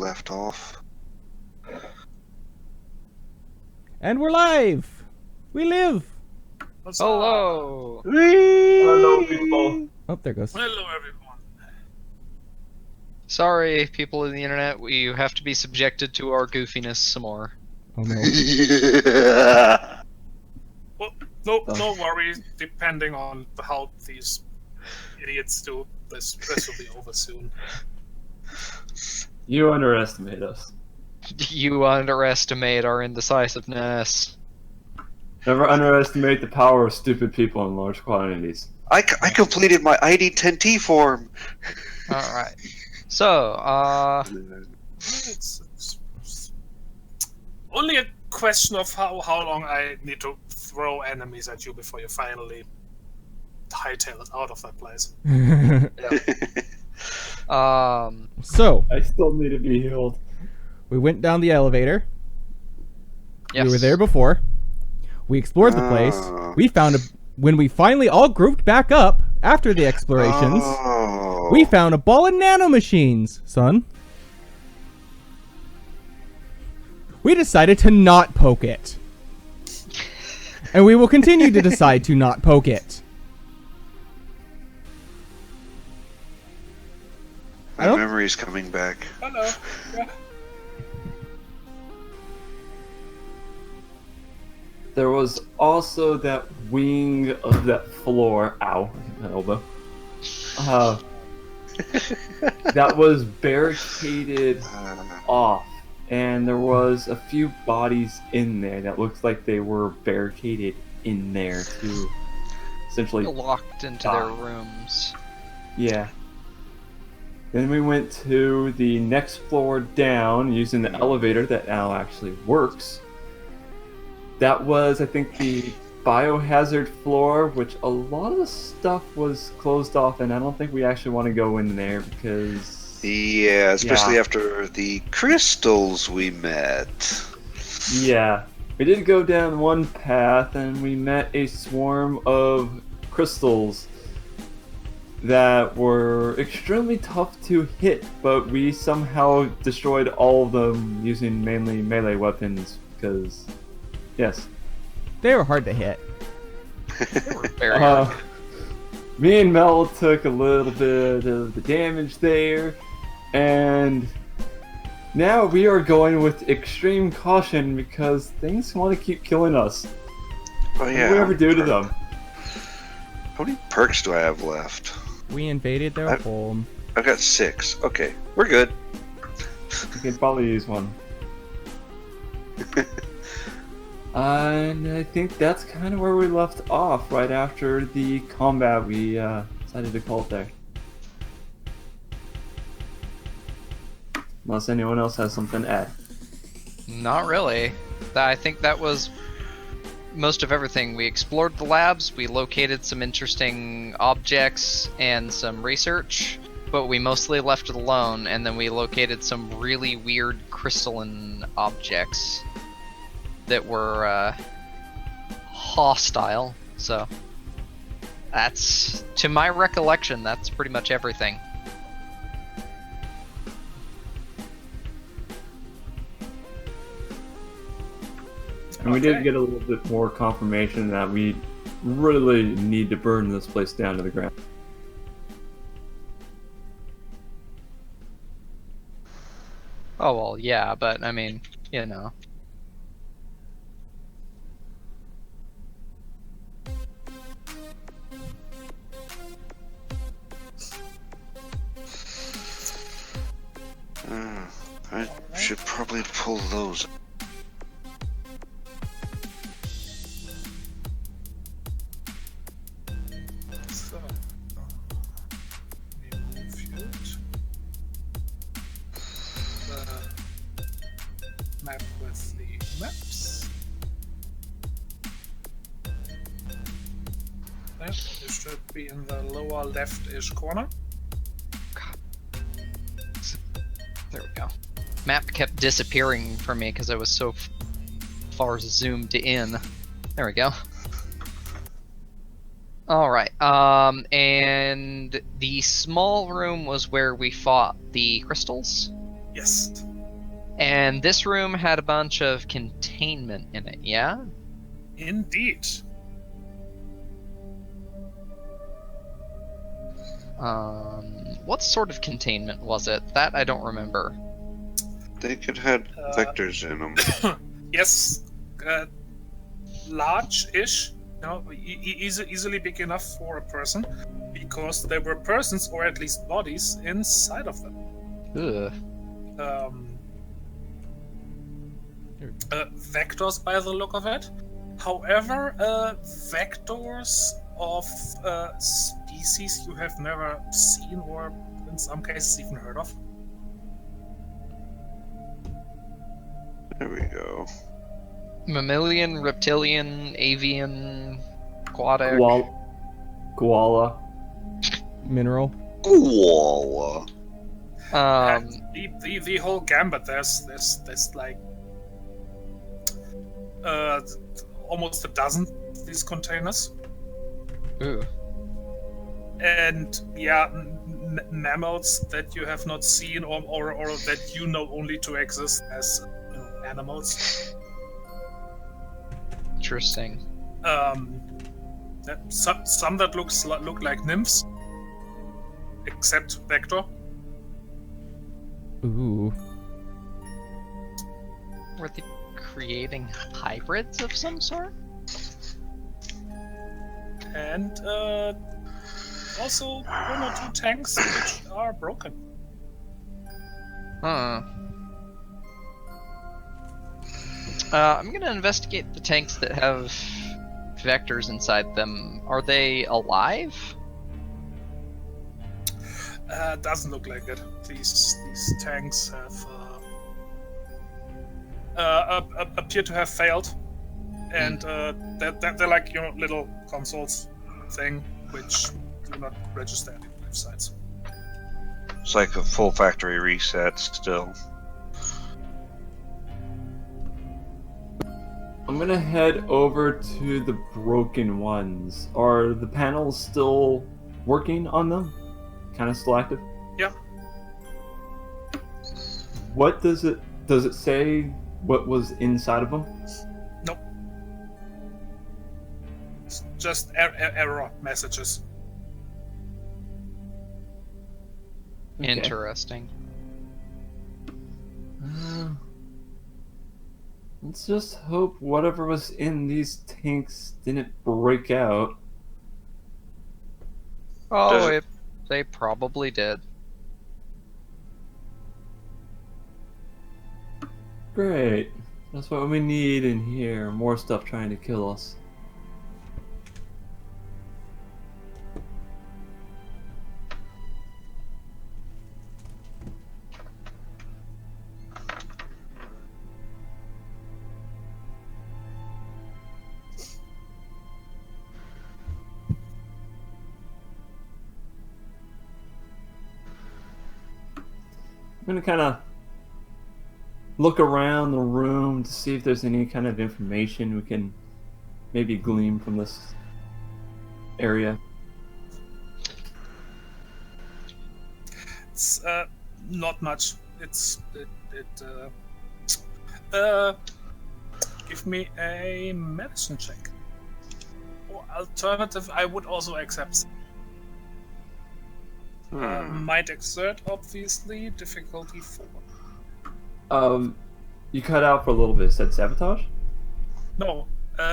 left off. And we're live! We live! Hello! Hello, people. Oh, there it goes. Hello, everyone. Sorry, people of the internet, we have to be subjected to our goofiness some more. Oh no. Yeah. Well, no worries. Depending on how these idiots do, this will be over soon. You underestimate us. You underestimate our indecisiveness. Never underestimate the power of stupid people in large quantities. I completed my ID10T form. Alright. So, It's only a question of how long I need to throw enemies at you before you finally hightail it out of that place. So, I still need to be healed. we went down the elevator. yes. We were there before. We explored the place. We found when we finally all grouped back up after the explorations, Oh. we found a ball of nanomachines, son. We decided to not poke it. And we will continue to decide to not poke it. My memory's coming back. Hello. Yeah. There was also that wing of that floor. Ow, my elbow. That was barricaded off, and there was a few bodies in there that looks like they were barricaded in there to essentially. Locked into their rooms. Yeah. Then we went to the next floor down using the elevator that now actually works. That was, I think, the biohazard floor, which a lot of the stuff was closed off, and I don't think we actually want to go in there because... Yeah, especially after the crystals we met. Yeah. We did go down one path, and we met a swarm of crystals that were extremely tough to hit, but we somehow destroyed all of them using mainly melee weapons, because... Yes. They were hard to hit. They were very hard. Me and Mel took a little bit of the damage there, and now we are going with extreme caution because things want to keep killing us. Oh yeah. What do we ever do to them? How many perks do I have left? We invaded their home. I've got 6. Okay, we're good. We can probably use one. And I think that's kind of where we left off right after the combat. We decided to call it there. Unless anyone else has something to add. Not really. I think that was most of everything. We explored the labs, we located some interesting objects and some research, but we mostly left it alone, and then we located some really weird crystalline objects that were hostile. So that's, to my recollection, that's pretty much everything. And we did get a little bit more confirmation that we really need to burn this place down to the ground. Oh well, yeah, but I mean, you know. I should probably pull those. So, remove you. The map with the maps. That it should be in the lower left-ish corner. There we go. Map kept disappearing from me because I was so far zoomed in. There we go. Alright, and the small room was where we fought the crystals? Yes. And this room had a bunch of containment in it, yeah? Indeed. What sort of containment was it? That I don't remember. They could have vectors in them. Yes, large-ish. No, easily big enough for a person, because there were persons, or at least bodies, inside of them. Ugh. Vectors, by the look of it. However, vectors of species you have never seen, or in some cases even heard of. There we go. Mammalian, reptilian, avian, aquatic. Koala. Mineral. Koala. The whole gambit. There's like almost a dozen of these containers. Ooh. And yeah, mammals that you have not seen, or that you know only to exist as animals. Interesting. Some that look like nymphs, except Vector. Ooh. Were they creating hybrids of some sort? And also one or two tanks which are broken. Huh. I'm gonna investigate the tanks that have vectors inside them. Are they alive? Doesn't look like it. These tanks have appear to have failed, and they're like little consoles thing which do not register any life sites. It's like a full factory reset still. I'm gonna head over to the broken ones. Are the panels still working on them? Kind of still active? Yeah. What does it say what was inside of them? Nope. It's just error messages. Okay. Interesting. Let's just hope whatever was in these tanks didn't break out. Oh, they probably did. Great. That's what we need in here. More stuff trying to kill us. I'm gonna kind of look around the room to see if there's any kind of information we can maybe glean from this area. It's not much. Give me a medicine check. Or alternative, I would also accept. Might exert, obviously. Difficulty 4. You cut out for a little bit. Said sabotage? No,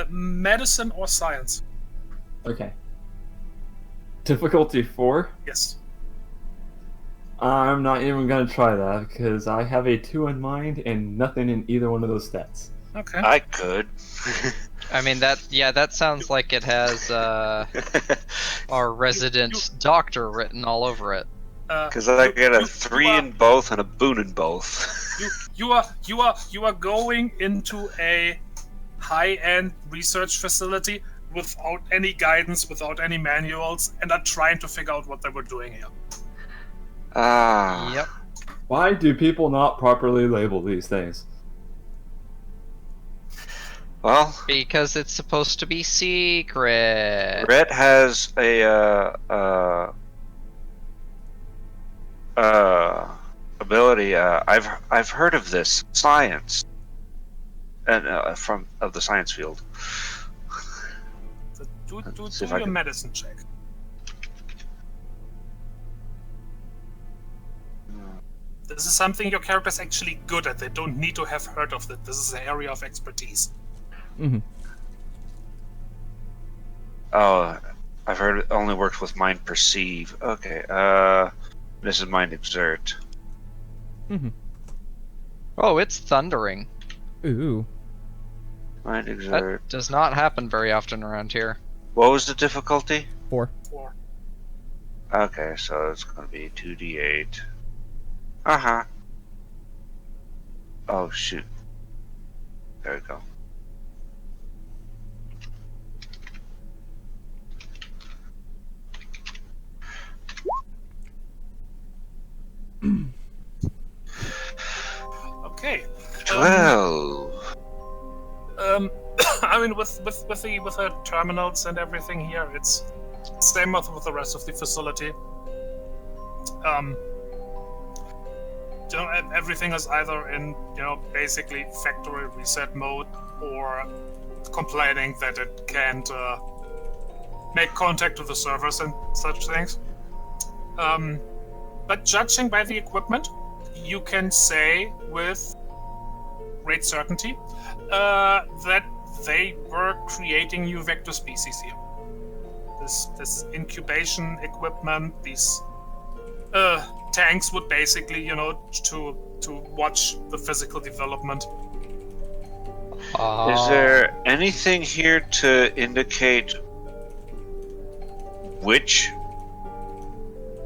medicine or science. Okay. Difficulty 4? Yes. I'm not even gonna try that because I have a 2 in mind and nothing in either one of those stats. Okay. I could. I mean, that sounds like it has our resident doctor written all over it. Because I get a 3 in both and a boon in both. You are going into a high-end research facility without any guidance, without any manuals, and are trying to figure out what they were doing here. Ah. Yep. Why do people not properly label these things? Well, Because it's supposed to be secret. Rhett has a ability. I've heard of this science, and from of the science field. So do See if I your can- medicine check. This is something your character's actually good at. They don't need to have heard of it. This is an area of expertise. Mm-hmm. Oh, I've heard it only works with mind perceive. Okay. This is mind exert. Mm-hmm. Oh, it's thundering. Ooh. Mind That exert. does not happen very often around here. What was the difficulty? 4. Or Okay, so it's going to be 2d8. Uh-huh. Oh, shoot. There we go. okay. 12. I mean, with the terminals and everything here, it's same with the rest of the facility. Everything is either in basically factory reset mode or complaining that it can't make contact with the servers and such things. But judging by the equipment, you can say with great certainty that they were creating new vector species here. This incubation equipment, these tanks would basically, to watch the physical development. Is there anything here to indicate which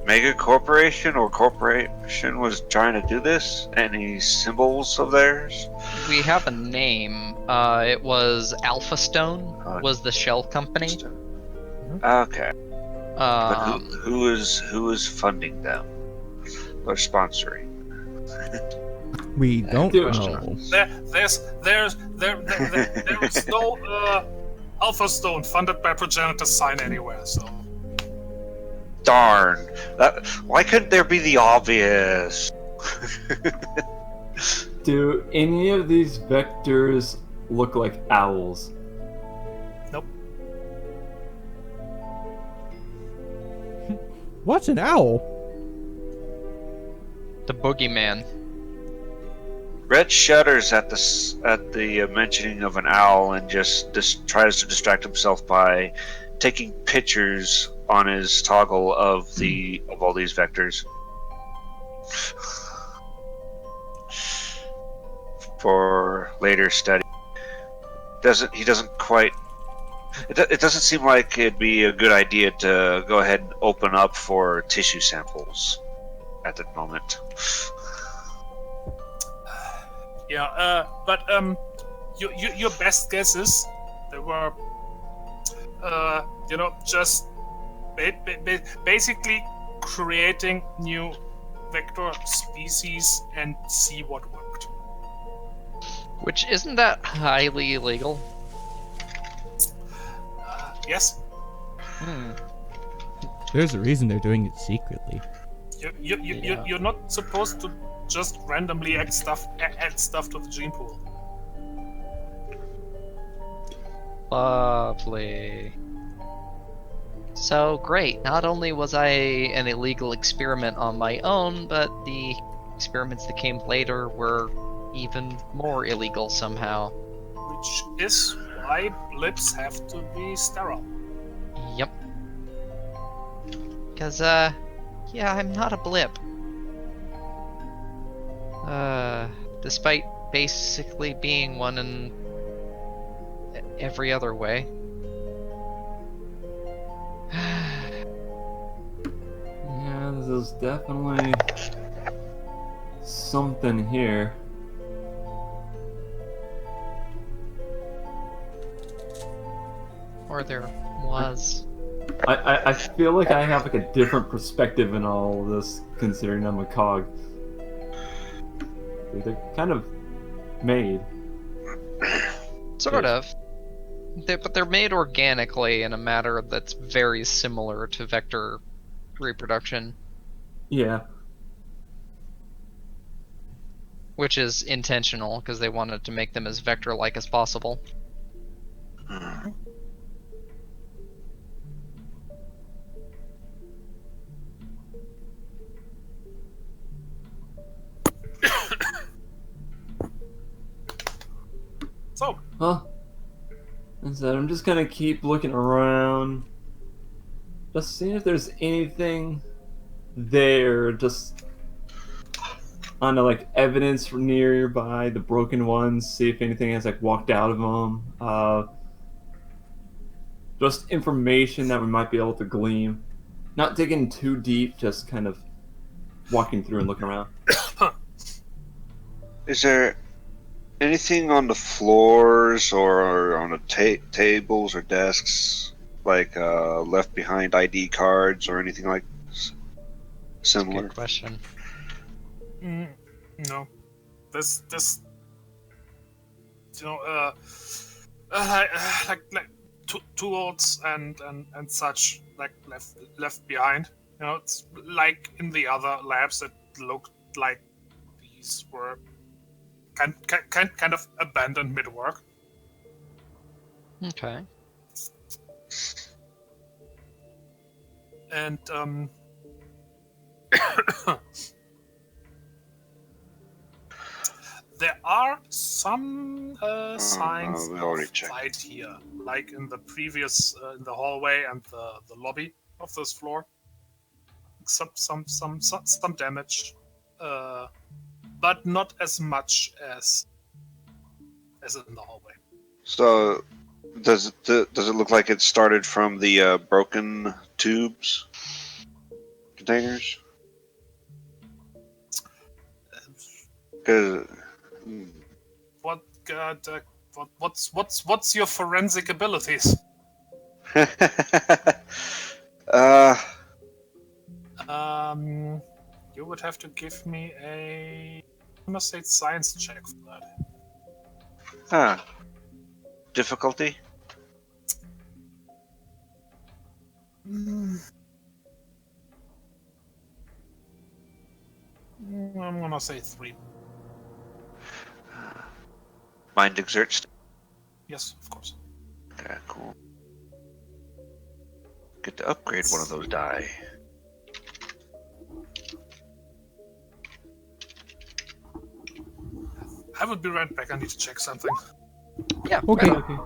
mega corporation or corporation was trying to do this? Any symbols of theirs? We have a name. It was Alpha Stone. Was the shell company? Okay. But Um, who is funding them or sponsoring? We don't Dude. know. There's no Alpha Stone funded by Progenitor sign anywhere. So Darn! Why couldn't there be the obvious? Do any of these vectors look like owls? nope. What's an owl? the boogeyman. Red shudders at the mentioning of an owl and just tries to distract himself by taking pictures on his toggle of all these vectors for later study. It doesn't seem like it'd be a good idea to go ahead and open up for tissue samples at the moment. Yeah, but your best guess is they were, just basically creating new vector species and see what worked. Which isn't that highly illegal? Yes, There's a reason they're doing it secretly. you're not supposed to just randomly add stuff to the gene pool. Lovely. So great. Not only was I an illegal experiment on my own, but the experiments that came later were even more illegal somehow. Which is why blips have to be sterile. Yep. Because, yeah, I'm not a blip. Despite basically being one in every other way. Yeah, there's definitely something here. Or there was. I feel like I have like a different perspective in all of this, considering I'm a cog. They're kind of made. Sort of. But they're made organically in a matter that's very similar to vector reproduction. Yeah. which is intentional because they wanted to make them as vector-like as possible. So, Well, and so I'm just gonna keep looking around, just seeing if there's anything there. Just on like evidence from nearby the broken ones. See if anything has like walked out of them. Just information that we might be able to glean. Not digging too deep, just kind of walking through and looking around. Is there anything on the floors or on the tables or desks, like left behind ID cards or anything like similar? Good question. no. This, you know, like tools and such, like left behind. You know, it's like in the other labs that looked like these were kind of abandoned mid-work. Okay. And there are some signs we already of checked. fight here, like in the previous in the hallway and the lobby of this floor. Some damage, but not as much as in the hallway. So, does it look like it started from the broken tubes containers? Because What's your forensic abilities? You would have to give me I must say science check for that. Difficulty? I'm gonna say 3. Mind exert. Yes, of course. Okay, cool. Get to upgrade one of those die. I will be right back. I need to check something. Yeah. Okay. Okay.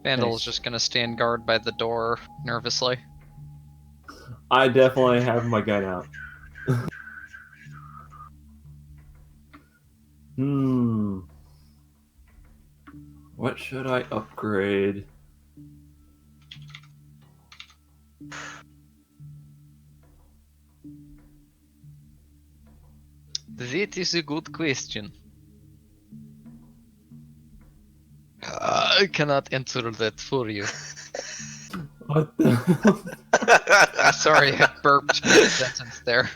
Vandal Nice. is just gonna stand guard by the door nervously. I definitely have my gun out. What should I upgrade? That is a good question. I cannot answer that for you. What the Sorry, I burped mid-sentence there.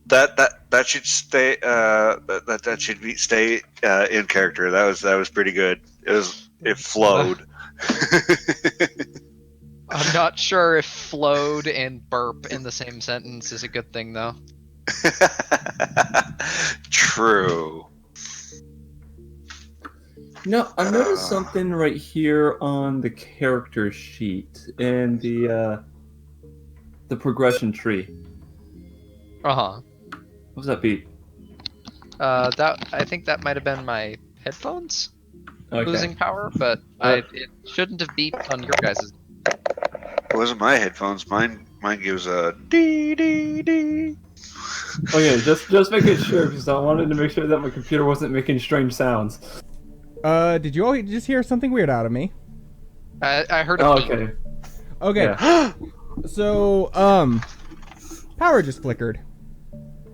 That should stay. That should be stay in character. That was pretty good. It flowed. I'm not sure if flowed and burp in the same sentence is a good thing, though. True. No, I noticed something right here on the character sheet and the progression tree. Uh-huh. What was that beat? I think that might have been my headphones Okay. losing power, but it shouldn't have beeped on your guys's. It wasn't my headphones. Mine gives a dee dee dee. Okay, just making sure because I wanted to make sure that my computer wasn't making strange sounds. Did you all just hear something weird out of me? I heard a Oh, beep. okay. Okay. Yeah. So, power just flickered.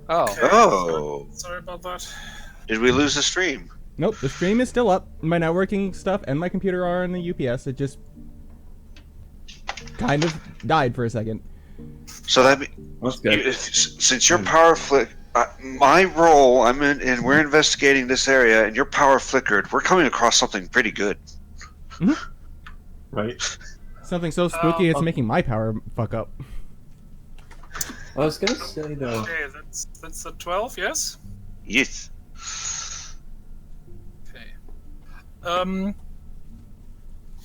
Oh. Oh, Sorry about that. did we lose the stream? Nope, the stream is still up. My networking stuff and my computer are on the UPS. It just kind of died for a second. So that That's good. since your power flick, my role, I'm in, and we're investigating this area, and your power flickered. We're coming across something pretty good. Right. Something so spooky it's making my power fuck up. I was gonna say though. Okay, that's a 12, yes? Yes. Okay.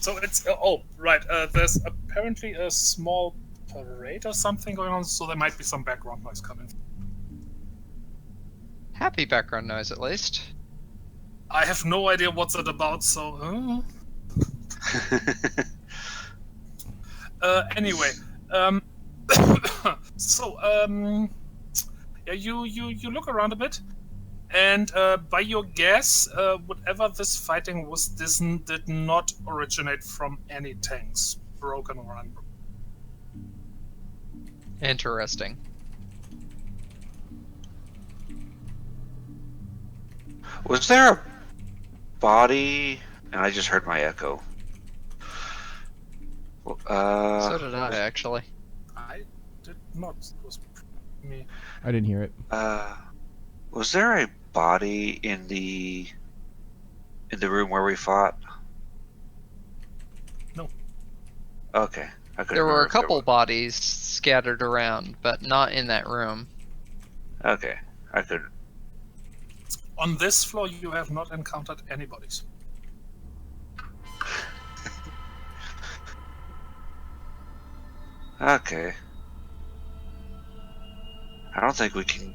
So it's right. There's apparently a small parade or something going on, so there might be some background noise coming. Happy background noise, at least. I have no idea what's it about, so. Anyway, so yeah, you look around a bit, and by your guess, whatever this fighting was, did not originate from any tanks, broken or unbroken. Interesting. Was there a body? And I just heard my echo. So did I, actually. I did not. It was me. I didn't hear it. Was there a body in the room where we fought? No. Okay. I couldn't There were remember a if there couple was. bodies scattered around, but not in that room. Okay. I could. On this floor, you have not encountered any bodies. Okay. I don't think we can.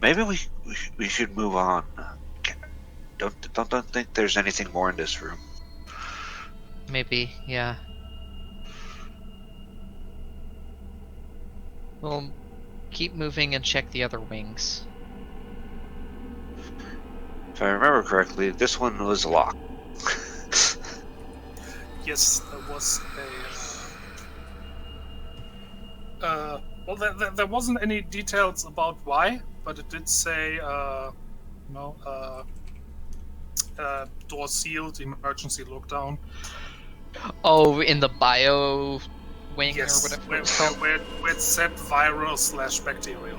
Maybe we should move on. Don't think there's anything more in this room. Maybe, yeah. We'll keep moving and check the other wings. If I remember correctly, this one was locked. Yes, there was a. Well, there wasn't any details about why, but it did say, door sealed, emergency lockdown. Oh, in the bio wing Yes, or whatever where, it's called? where it said viral/bacterial.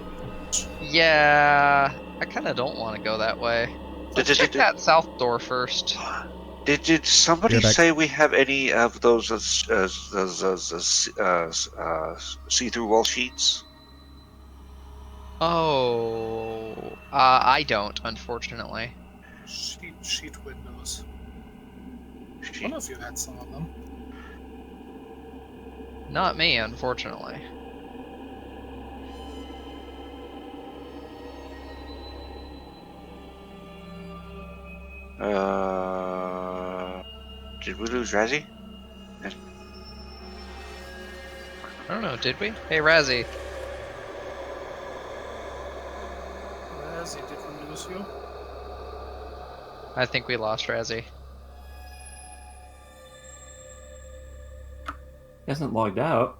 Yeah, I kind of don't want to go that way. Let's check that south door first. Did somebody You're back. say we have any of those see-through wall sheets? Oh, I don't, unfortunately. Sheet windows. One of you had some of them. Not me, unfortunately. Did we lose Razzie? I don't know, did we? Hey, Razzie. Razzie, did we lose you? I think we lost Razzie. He hasn't logged out.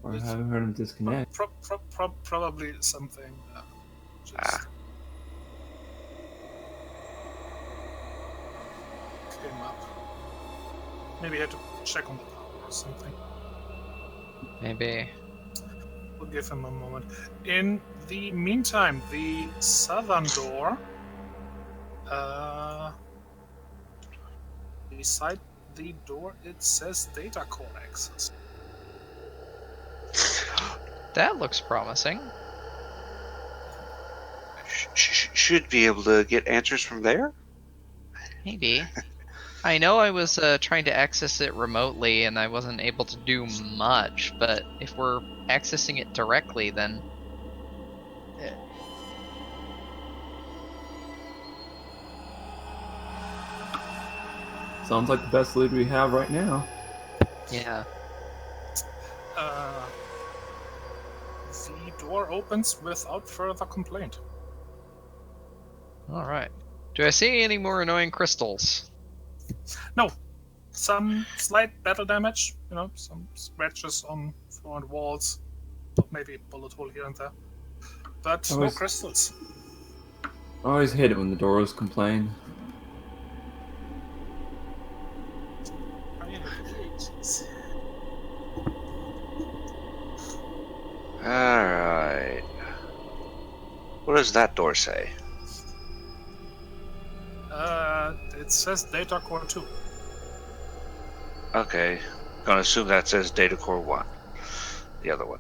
Or I haven't heard him disconnect. Probably something. Just came up. Maybe had to check on the power or something. Maybe. We'll give him a moment. In the meantime, the southern door. Beside the door, it says data core access. That looks promising. Should be able to get answers from there? Maybe. I know I was trying to access it remotely and I wasn't able to do much, but if we're accessing it directly, then... Sounds like the best lead we have right now. Yeah. The door opens without further complaint. Alright. Do I see any more annoying crystals? No. Some slight battle damage, some scratches on floor and walls, maybe a bullet hole here and there. But no crystals. I always hate it when the doors complain. Alright. What does that door say? It says data core 2. Okay. Gonna assume that says Data Core 1. The other one.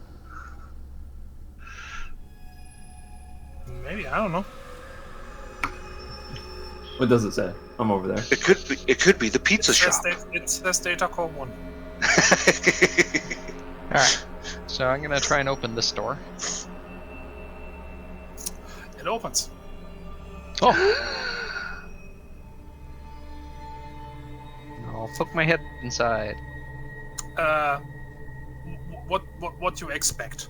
Maybe, I don't know. What does it say? I'm over there. It could be the pizza shop. It says Data Core 1. Alright. So I'm gonna try and open this door. It opens. Oh! I'll poke my head inside. What you expect?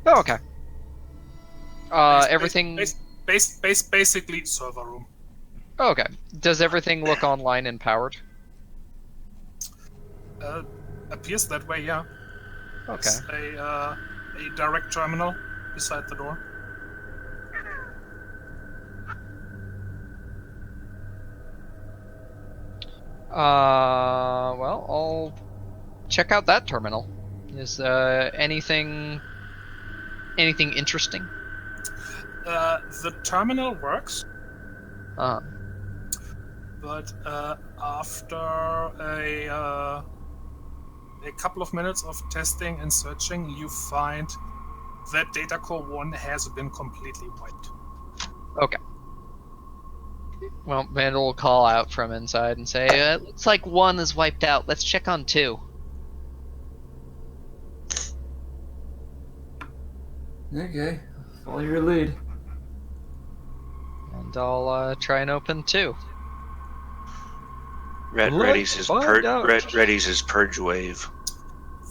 Oh, okay. Everything... Basically server room. Oh, okay. Does everything look online and powered? Appears that way, yeah. Okay. There's a direct terminal beside the door. Well, I'll check out that terminal. Is anything interesting? The terminal works, Uh, but after a couple of minutes of testing and searching, you find that Data Core 1 has been completely wiped. okay. Well, Vandal will call out from inside and say, it looks like 1 is wiped out. Let's check on 2. Okay, follow your lead. And I'll try and open 2. Red readies his purge wave.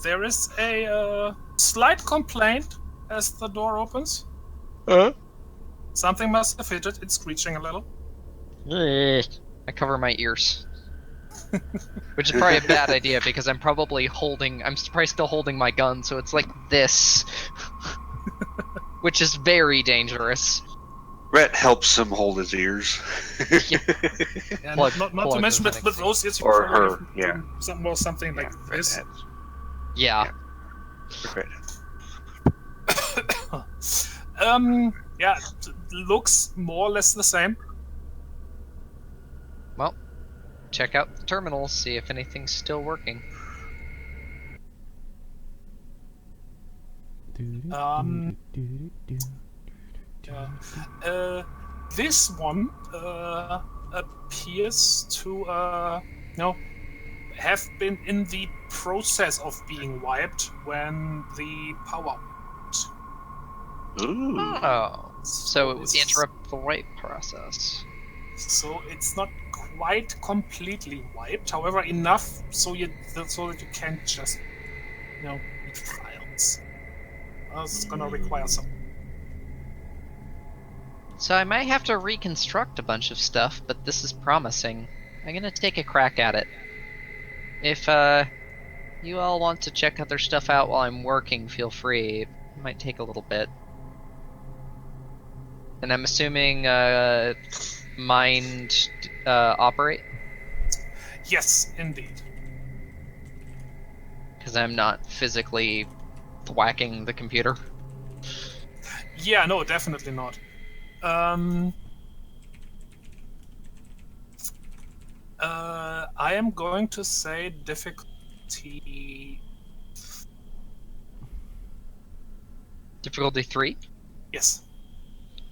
There is a slight complaint as the door opens. Something must have hit it. It's screeching a little. I cover my ears. Which is probably a bad idea because I'm probably still holding my gun, so it's like this. Which is very dangerous. Rhett helps him hold his ears. And Plug- not plug to mention is with those ears, you Or probably her, have yeah. something like this. Yeah. Yeah, it looks more or less the same. Well, check out the terminal, see if anything's still working. This one appears to have been in the process of being wiped when the power went. Ooh. Oh, so it would it's- interrupt the wipe process. So it's not quite completely wiped, however, enough so that you can't just, read files. It's gonna require some. So I might have to reconstruct a bunch of stuff, but this is promising. I'm gonna take a crack at it. If you all want to check other stuff out while I'm working, feel free. It might take a little bit. And I'm assuming mind operate? Yes, indeed. Because I'm not physically thwacking the computer. Yeah, no, definitely not. I am going to say difficulty. Difficulty 3? Yes.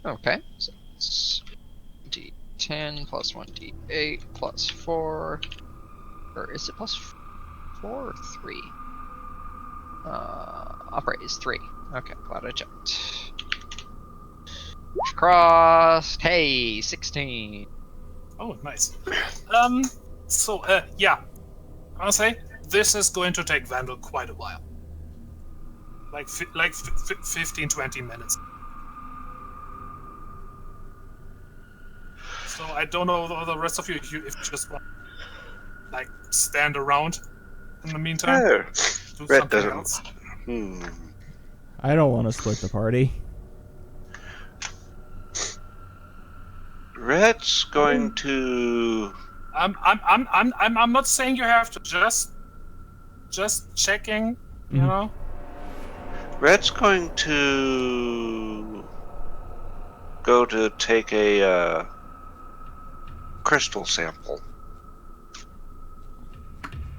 Okay. So it's D10 plus 1 D8 plus 4. Or is it plus 4 or 3? Operate is 3. Okay, glad I checked. Crossed. Hey, 16. Oh, nice. Yeah. I'll say this is going to take Vandal quite a while. Like 15, 20 minutes. So I don't know the rest of you if you just want like stand around in the meantime. Oh, Do Red something doesn't. else. I don't want to split the party. Red's going to. I'm not saying you have to just checking, you know. Red's going to go to take a crystal sample.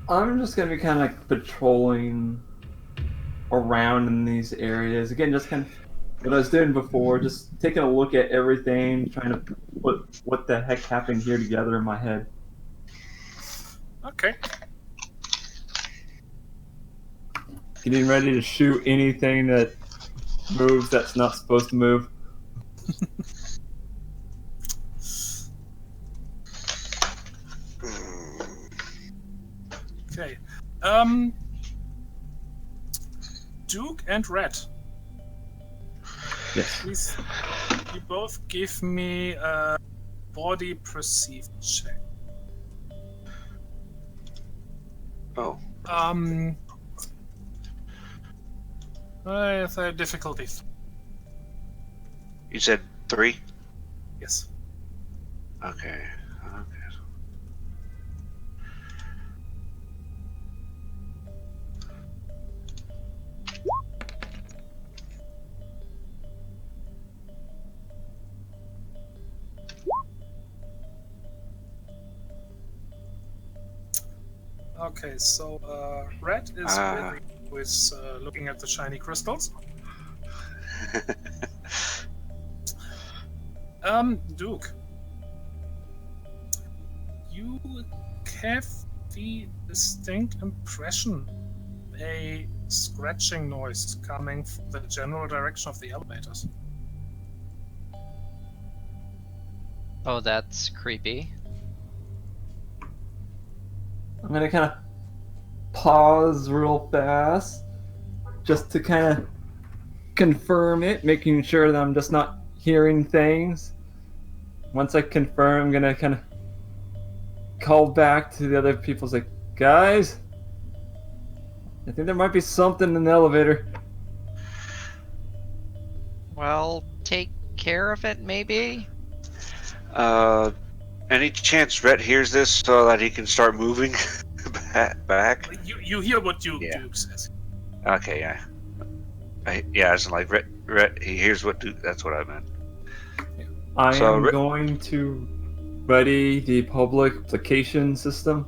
I'm just gonna be kind of like patrolling around in these areas again, just kind of what I was doing before, just taking a look at everything, trying to put what the heck happened here together in my head. Okay. Getting ready to shoot anything that moves that's not supposed to move. Okay. Duke and Red. Yes. Please, you both give me a body perceived check. Oh. The difficulty. You said 3? Yes. Okay. Okay, so Red is busy with looking at the shiny crystals. Duke, you have the distinct impression a scratching noise coming from the general direction of the elevators. Oh, that's creepy. I'm gonna kind of pause real fast just to kind of confirm it, making sure that I'm just not hearing things. Once I confirm, I'm gonna kind of call back to the other people, like, guys, I think there might be something in the elevator. Well, take care of it, maybe? Any chance Rhett hears this so that he can start moving back? You hear what Duke Yeah. says. Okay, yeah. As in like Rhett, he hears what Duke. That's what I meant. I So, am going to ready the public application system.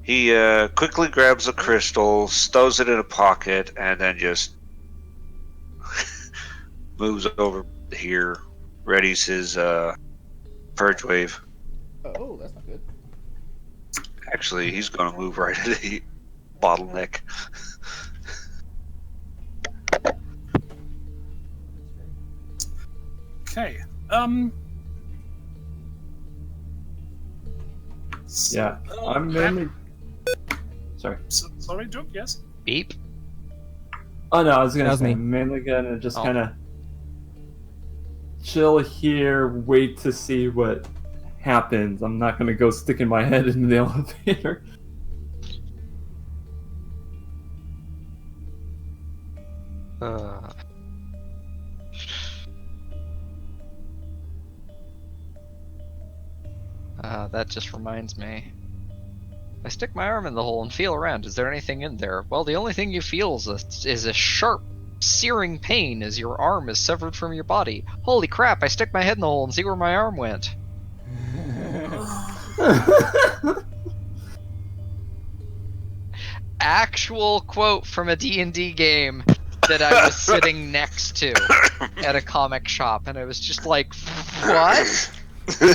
He quickly grabs a crystal, stows it in a pocket, and then just moves over here, readies his purge wave. Oh, that's not good. Actually, he's going to move right at the bottleneck. Okay. Yeah, I'm mainly. Sorry. Sorry, Duke. Yes. Beep. Oh no, I was That gonna was say me. I'm mainly gonna just Oh. kind of chill here, wait to see what happens. I'm not gonna go sticking my head into the elevator. That just reminds me. I stick my arm in the hole and feel around. Is there anything in there? Well, the only thing you feel is a sharp, searing pain as your arm is severed from your body. Holy crap, I stick my head in the hole and see where my arm went. Actual quote from a D&D game that I was sitting next to at a comic shop, and I was just like, what?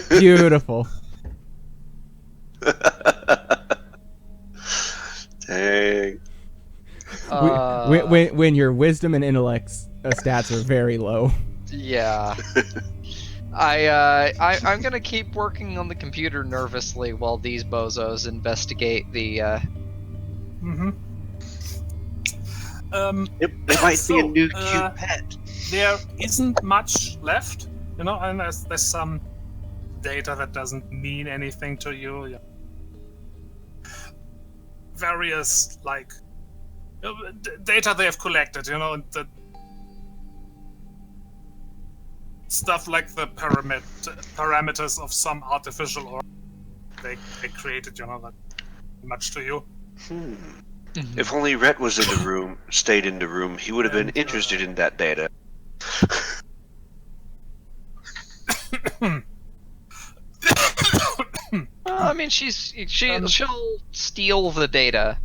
Beautiful. Dang. When your wisdom and intellect stats are very low. Yeah. I'm gonna keep working on the computer nervously while these bozos investigate the, It might be a So, new cute pet. there isn't much left, and there's some data that doesn't mean anything to you. Various data they have collected, the stuff like the parameters of some artificial organ they created, that much to you. If only Rhett was in the room, stayed in the room, he would have been interested in that data. mean, she'll steal the data.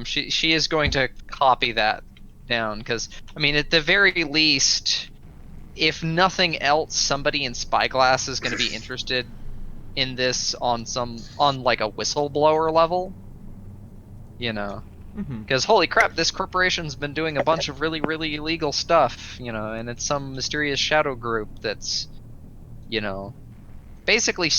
She is going to copy that down because, I mean, at the very least, if nothing else, somebody in Spyglass is going to be interested in this on like a whistleblower level. You know, because holy crap, this corporation's been doing a bunch of really, really illegal stuff. You know, and it's some mysterious shadow group that's, you know, basically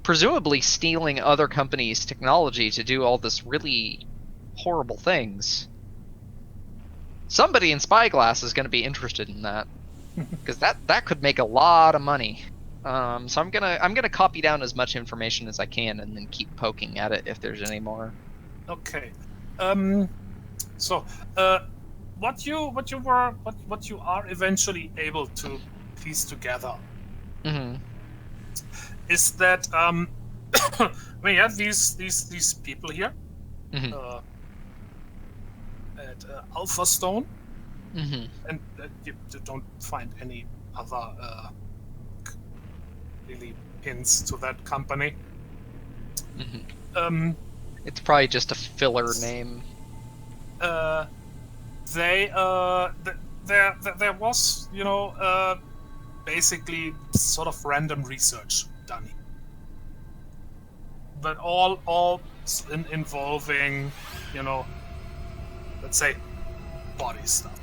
presumably stealing other companies' technology to do all this really horrible things. Somebody in Spyglass is going to be interested in that, because that could make a lot of money. So I'm gonna copy down as much information as I can, and then keep poking at it if there's any more. Okay. So, what you are eventually able to piece together is that we have these people here at Alpha Stone, and you don't find any other really hints to that company. It's probably just a filler name. There was, you know, basically sort of random research done here, but all involving, you know, let's say body stuff,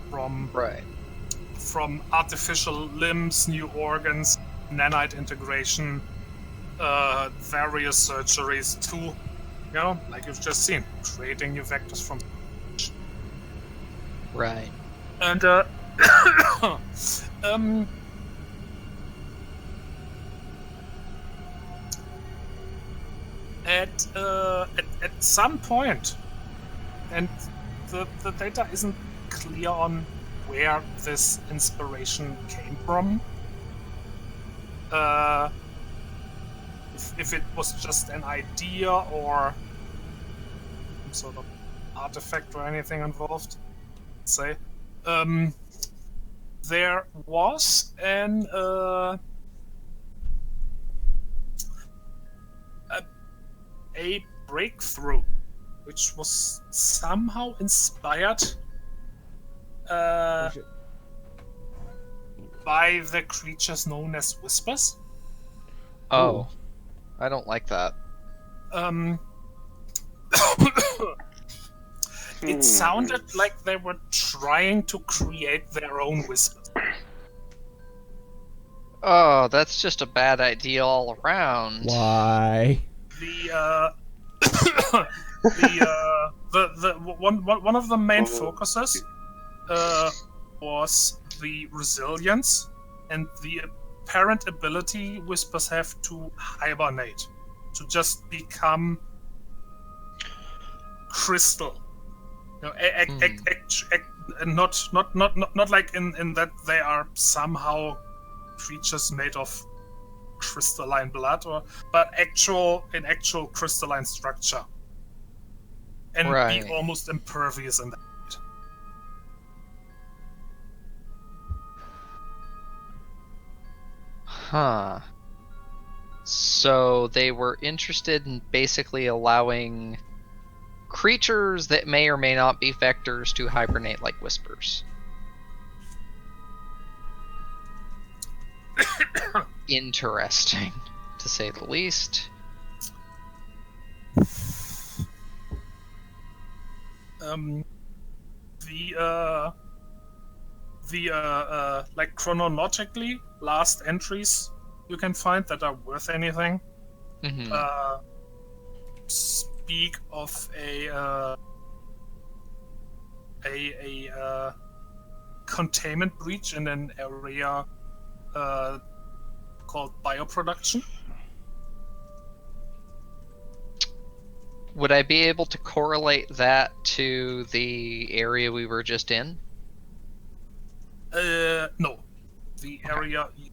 from artificial limbs, new organs, nanite integration, various surgeries to, you know, like you've just seen, creating new vectors from. Right. And at some point, and the data isn't clear on where this inspiration came from. If it was just an idea or some sort of artifact or anything involved, let's say. There was a breakthrough which was somehow inspired by the creatures known as Whispers. Oh, I don't like that. It sounded like they were trying to create their own Whispers. Oh, that's just a bad idea all around. Why? One of the main focuses was the resilience and the apparent ability Whispers have to hibernate, to just become crystal. You know, not like in that they are somehow creatures made of crystalline blood, but actual crystalline structure, and be almost impervious in that. Huh. So they were interested in basically allowing creatures that may or may not be vectors to hibernate like Whispers. Interesting, to say the least. Like chronologically, last entries you can find that are worth anything speak of a containment breach in an area called bioproduction. Would I be able to correlate that to the area we were just in? No. The area you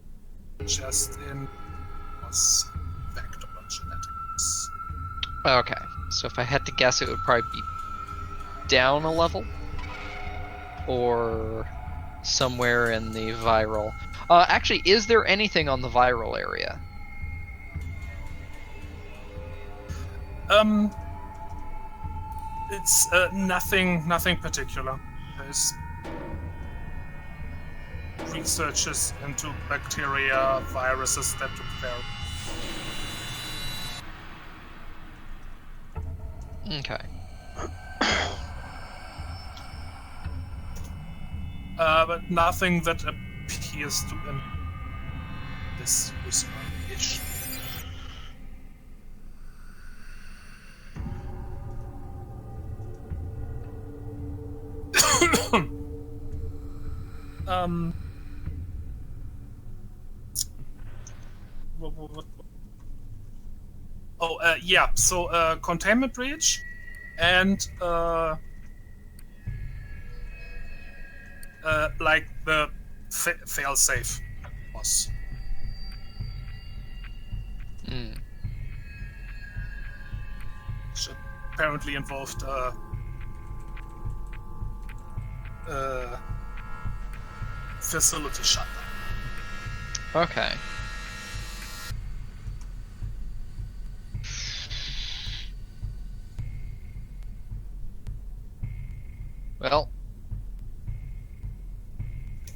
were just in was vector genetics. Okay, so if I had to guess, it would probably be down a level? Or somewhere in the viral. Actually, is there anything on the viral area? It's nothing particular. There's researches into bacteria, viruses that took there. Okay. But nothing that appears to this research. What? Oh, yeah. So, containment breach, and like the fail-safe was. Which apparently involved facility shutdown. Okay. Well,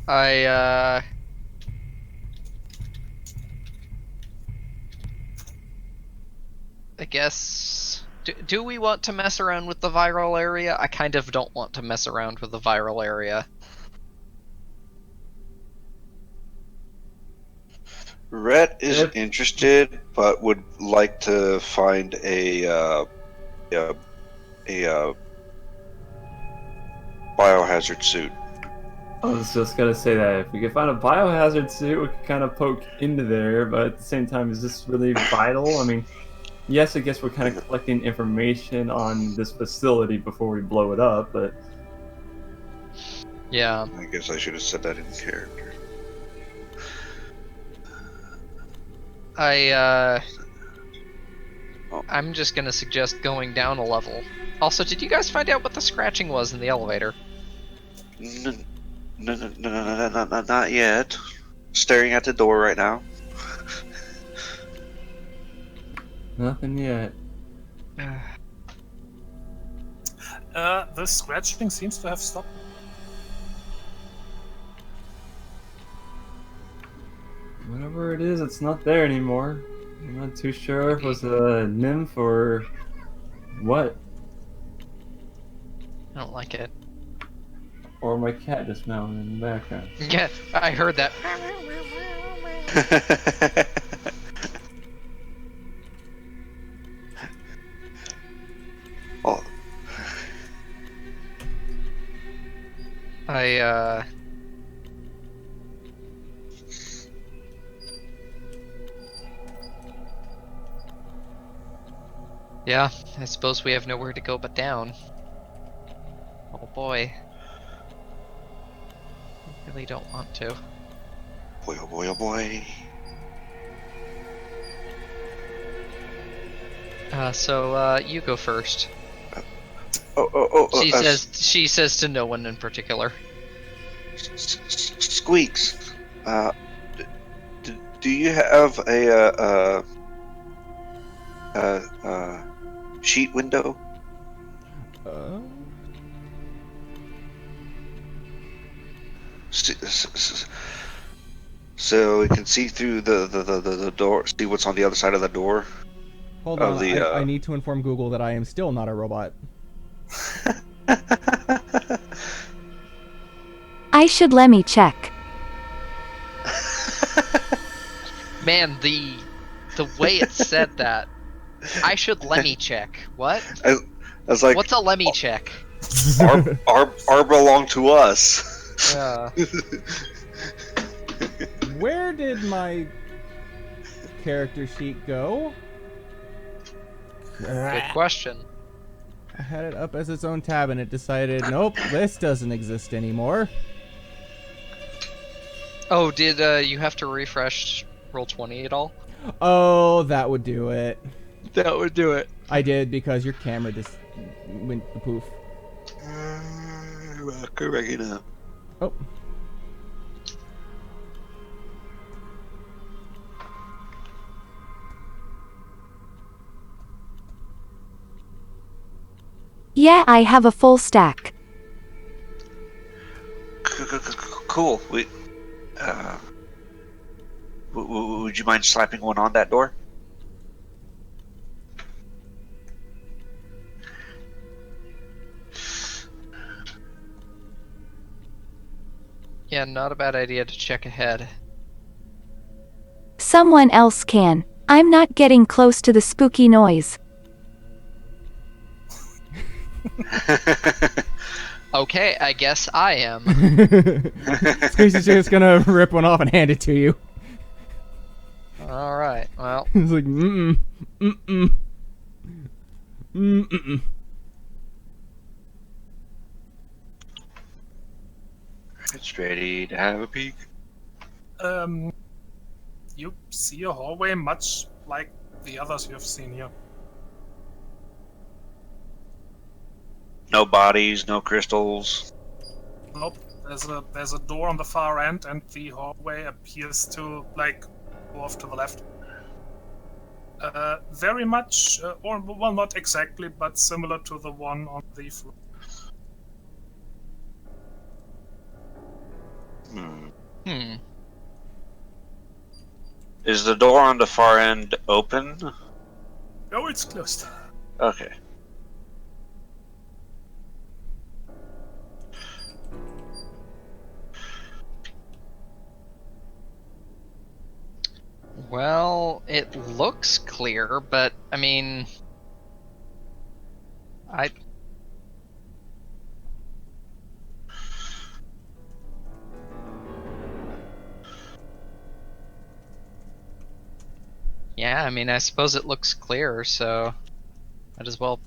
I guess. Do we want to mess around with the viral area? I kind of don't want to mess around with the viral area. Rhett is interested, but would like to find a biohazard suit. I was just gonna say that if we could find a biohazard suit, we could kind of poke into there, but at the same time, is this really vital? I mean, yes, I guess we're kind of collecting information on this facility before we blow it up, but... Yeah. I guess I should have said that in character. I'm just gonna suggest going down a level. Also, did you guys find out what the scratching was in the elevator? No, not yet. Staring at the door right now. Nothing yet. The scratching seems to have stopped. Whatever it is, it's not there anymore. I'm not too sure if it was a nymph or what. I don't like it. Or my cat just meowing in the background. Yeah, I heard that. Oh. Yeah, I suppose we have nowhere to go but down. Oh boy. I really don't want to. Boy, oh boy, oh boy. So you go first. She says to no one in particular. Squeaks. Do you have a sheet window? So we can see through the door, see what's on the other side of the door. Hold on, I need to inform Google that I am still not a robot. I should let me check. Man, the way it said that. I should let me check. What? I was like, what's a let me check? Our belong to us. Yeah. Where did my character sheet go? Good question. I had it up as its own tab and it decided, nope, this doesn't exist anymore. Oh, did you have to refresh Roll20 at all? Oh, that would do it. That would do it. I did because your camera just went the poof. Correct now. Oh. Yeah, I have a full stack. Cool. Would you mind slapping one on that door? Yeah, not a bad idea to check ahead. Someone else can. I'm not getting close to the spooky noise. Okay, I guess I am. Squeezy's just gonna rip one off and hand it to you. Alright, well. It's like, mm-mm, mm-mm, mm-mm. It's ready to have a peek. You see a hallway much like the others you have seen here. No bodies, no crystals. Nope. There's a door on the far end, and the hallway appears to like go off to the left. Very much, or well, not exactly, but similar to the one on the floor. Hmm. Is the door on the far end open? Oh, it's closed. Okay. Well, it looks clear, but I mean, yeah, I mean, I suppose it looks clear, so might as well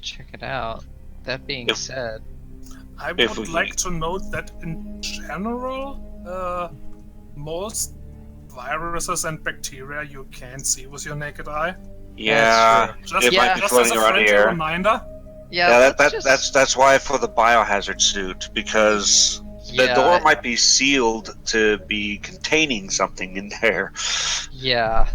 check it out. That being said, I If would we- like to note that in general, most viruses and bacteria you can't see with your naked eye. Yeah, Just, it Yeah. might be just floating as a around friendly here. reminder. yeah, That's why for the biohazard suit, because the yeah, door might be sealed to be containing something in there. Yeah.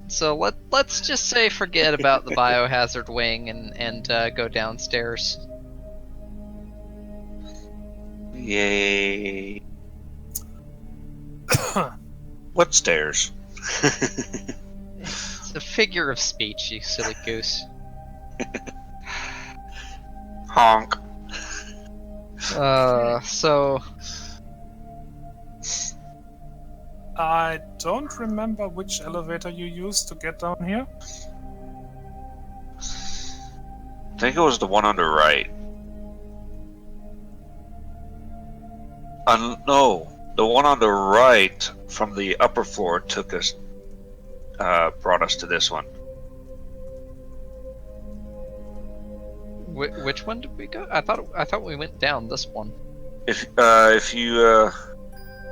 So let's just say forget about the biohazard wing and go downstairs. Yay. What stairs? It's a figure of speech, you silly goose. Honk. So I don't remember which elevator you used to get down here. I think it was the one on the right. No, the one on the right from the upper floor took us, brought us to this one. which one did we go? I thought we went down this one. If you,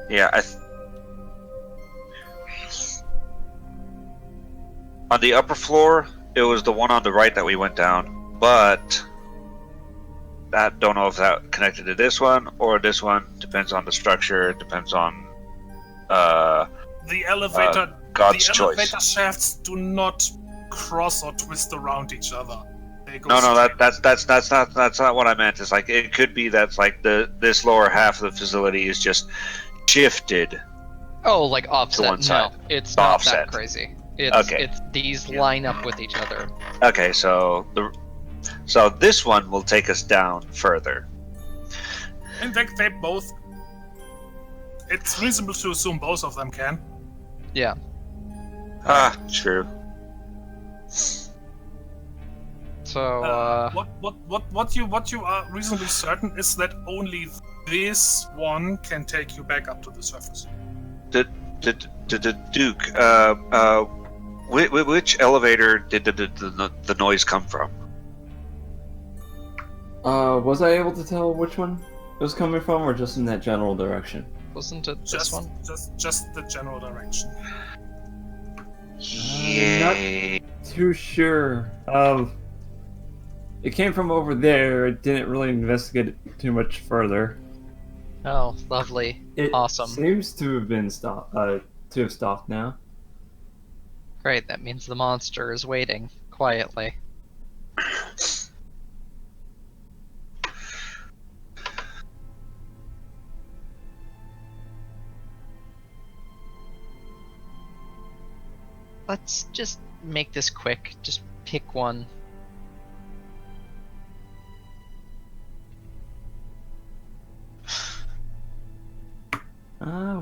yeah, on the upper floor, it was the one on the right that we went down, but I don't know if that connected to this one or this one. Depends on the structure. It depends on The elevator, God's the choice. elevator shafts do not cross or twist around each other. They go No, straight. that's not what I meant. It's like it could be that's like this lower half of the facility is just shifted. Oh, like offset? one side. No, it's The not offset. that crazy. It's Okay. it's these line up with each other. Okay, so this one will take us down further. In fact, they both. It's reasonable to assume both of them can. Yeah. Ah, true. So What you are reasonably certain is that only this one can take you back up to the surface. Duke, which elevator did the noise come from? Was I able to tell which one it was coming from, or just in that general direction? wasn't it this Just, one? just the general direction. Yay! Too sure. It came from over there. I didn't really investigate it too much further. Oh, lovely. It Awesome. seems to have been stopped. To have stopped now. Great. That means the monster is waiting quietly. Let's just make this quick. Just pick one.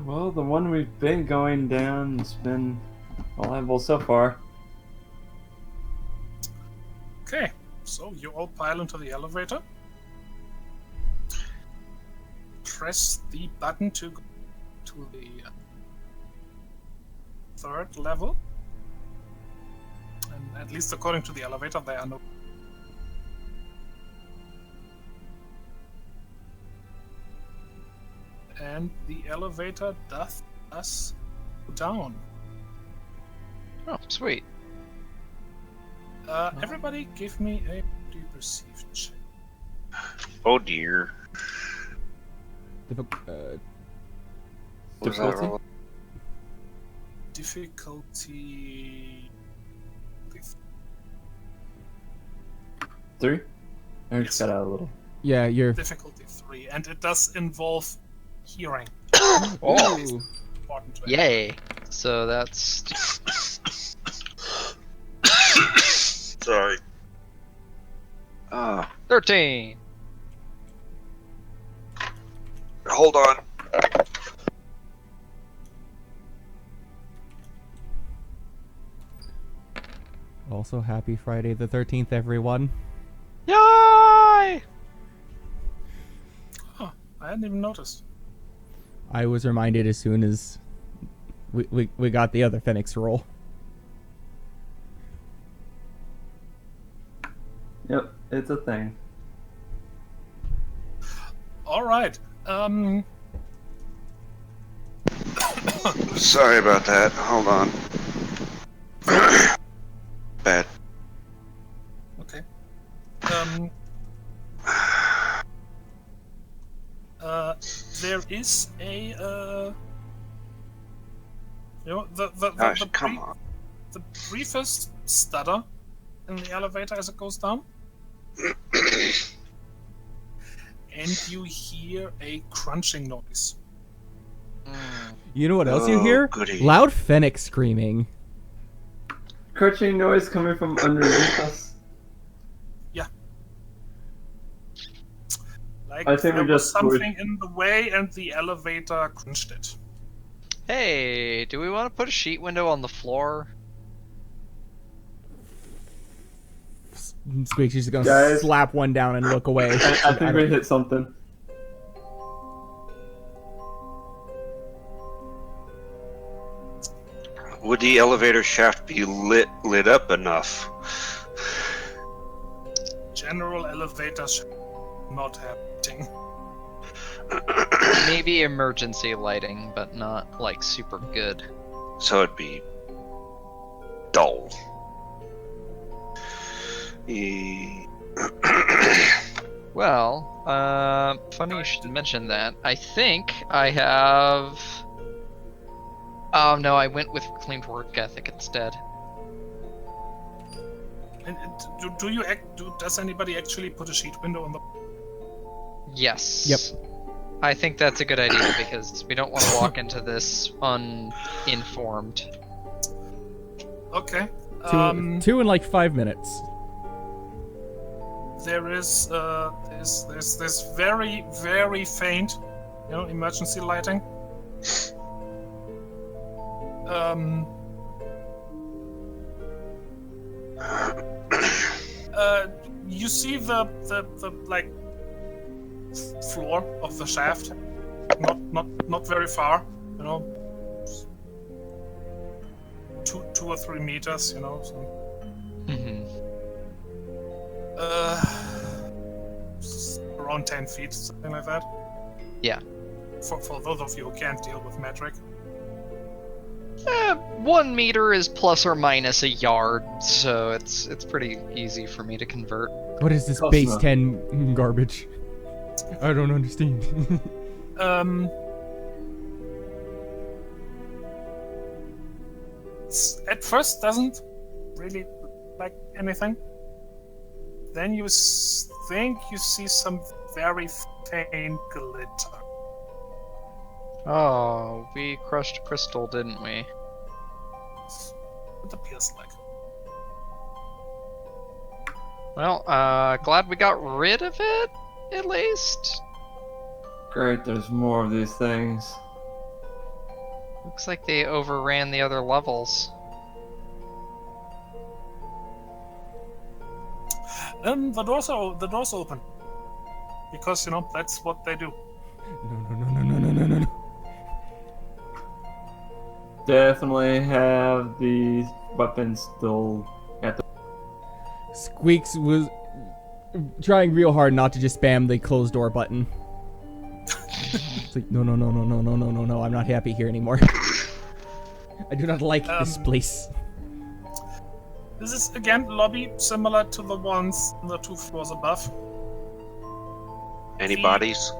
Well, the one we've been going down has been reliable so far. Okay, so you all pile into the elevator. Press the button to go to the third level. And at least according to the elevator, there are no... And the elevator doth us down. Oh, sweet. Everybody give me a perceived check. Oh dear. Difficulty? Difficulty... 3? I Yes. just got out a little. Yeah, you're. Difficulty 3, and it does involve hearing. Oh, Important to yay. So that's... Sorry. 13. Hold on. Also, happy Friday the 13th, everyone. Yay! Huh, I hadn't even noticed. I was reminded as soon as we got the other Phoenix roll. Yep, it's a thing. Alright, Sorry about that. Hold on. Bad. okay. There is a, Gosh, the come on. the briefest stutter in the elevator as it goes down. And you hear a crunching noise. You know what else you Oh, hear? goody. Loud Fennec screaming. Crunching noise coming from underneath us. Like I think we there was just something in the way and the elevator crunched it. Hey, do we want to put a sheet window on the floor? Squeak's just gonna Guys. slap one down and look away. I think we hit something. Would the elevator shaft be lit up enough? General elevators not happening. Maybe emergency lighting, but not like super good. So it'd be dull. Well, funny you should mention that. I think I have... Oh no, I went with reclaimed work ethic instead. And does anybody actually put a sheet window on the... Yes. Yep. I think that's a good idea because we don't want to walk into this uninformed. Okay. Two in like 5 minutes. There is there's this very, very faint, emergency lighting. You see the like floor of the shaft, not very far, 2 or 3 meters, so. Around 10 feet, something like that. Yeah. For those of you who can't deal with metric. 1 meter is plus or minus a yard, so it's pretty easy for me to convert. What is this Close base enough. 10 garbage? I don't understand. At first doesn't really like anything. Then you think you see some very faint glitter. Oh, we crushed crystal, didn't we? it appears like. Well, glad we got rid of it, at least. Great, there's more of these things. Looks like they overran the other levels. The doors open. Because, that's what they do. No. Definitely have these weapons still at the. Squeaks was trying real hard not to just spam the close door button. It's like, no, I'm not happy here anymore. I do not like this place. This is, again, lobby similar to the ones on the 2 floors above. Any bodies?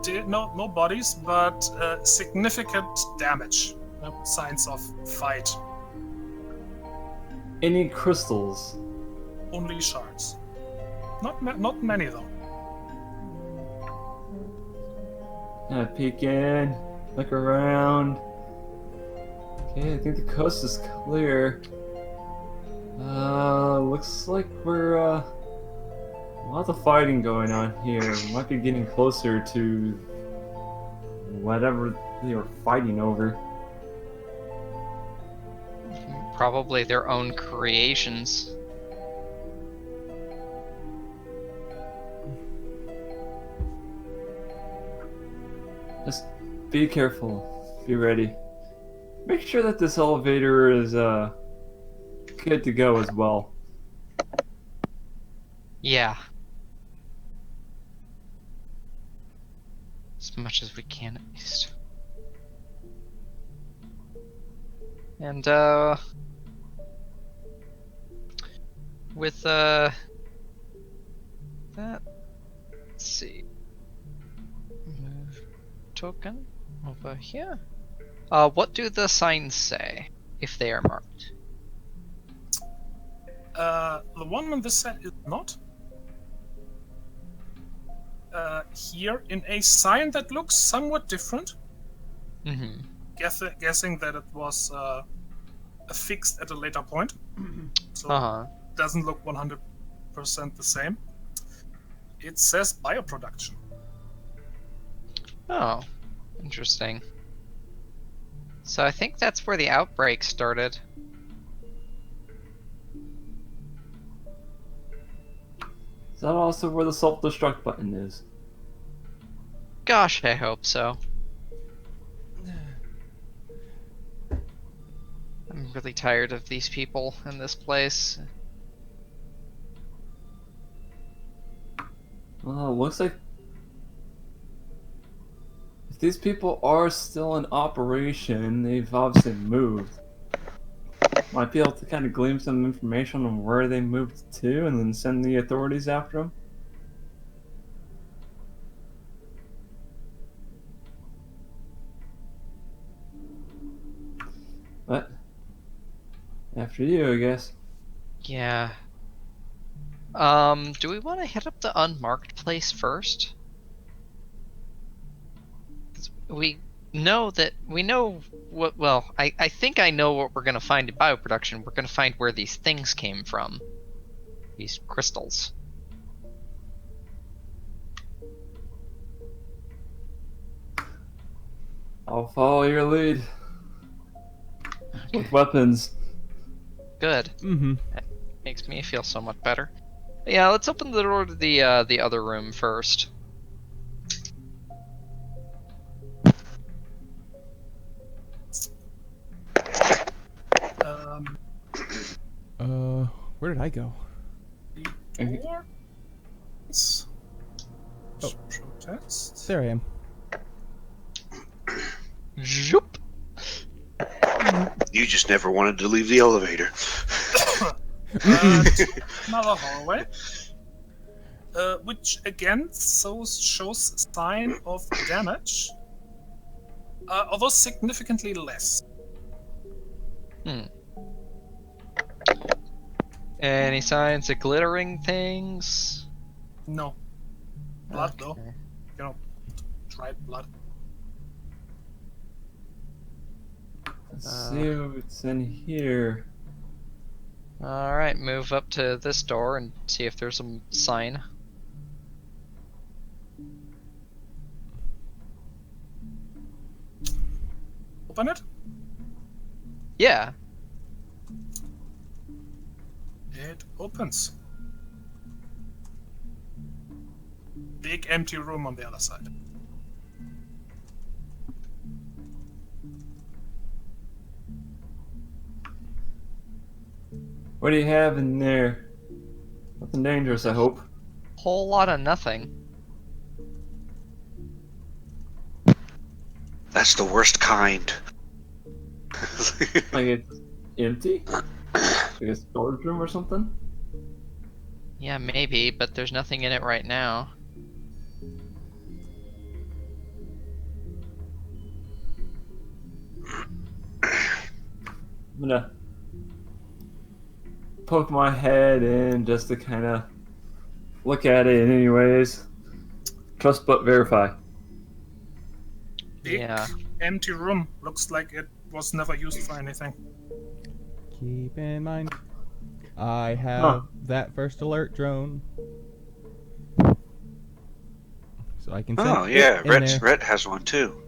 No bodies, but significant damage. Signs of fight. Any crystals? Only shards. Not many, though. Peek in, look around. Okay, I think the coast is clear. Looks like we're, lots of fighting going on here. We might be getting closer to whatever they were fighting over. Probably their own creations. Just be careful. Be ready. Make sure that this elevator is, good to go as well. Yeah. As much as we can, at least. And, with, that, let's see. Move token over here. What do the signs say, if they are marked? The one on this side is not. Here, in a sign that looks somewhat different. Mm-hmm. Guessing that it was affixed at a later point. So it doesn't look 100% the same. It says bioproduction. Oh, interesting. So I think that's where the outbreak started. Is that also where the self-destruct button is? Gosh, I hope so. I'm really tired of these people in this place. Well, it looks like if these people are still in operation, they've obviously moved. Might be able to kind of glean some information on where they moved to and then send the authorities after them. But after you, I guess. Yeah. Do we want to hit up the unmarked place first? 'Cause we know what, well, I think I know what we're going to find in bioproduction. We're going to find where these things came from. These crystals. I'll follow your lead. With weapons. Good. Mm-hmm. That makes me feel so much better. But yeah, let's open the door to the other room first. Where did I go? The doors. Oh. Protest. There I am. Zoop. You just never wanted to leave the elevator. Another hallway. Which again shows sign of damage. Although significantly less. Any signs of glittering things? No. Blood though. Dried blood. Let's see what's in here. Alright, move up to this door and see if there's a sign. Open it. Yeah. It opens. Big empty room on the other side. What do you have in there? Nothing dangerous, I hope. Whole lot of nothing. That's the worst kind. Like it's empty? Like a storage room or something? Yeah, maybe, but there's nothing in it right now. I'm gonna poke my head in just to kind of look at it anyways. Trust but verify. Big Yeah. empty room. Looks like it was never used for anything. Keep in mind, I have that first alert drone. So I can send Oh yeah, it in there. Rhett has one too.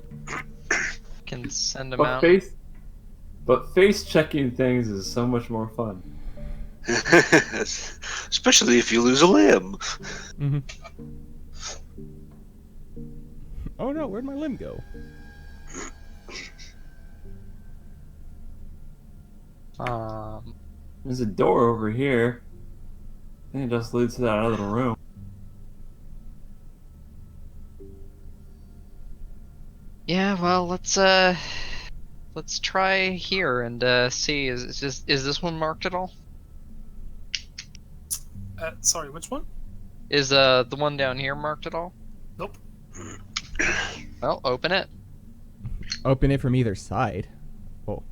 Can send them But out. face checking things is so much more fun. Especially if you lose a limb. Mm-hmm. Oh no, where'd my limb go? There's a door over here. I think it just leads to that other room. Yeah, well, let's try here and see. Is this one marked at all? Sorry, which one? Is the one down here marked at all? Nope. Well, open it. Open it from either side. Oh.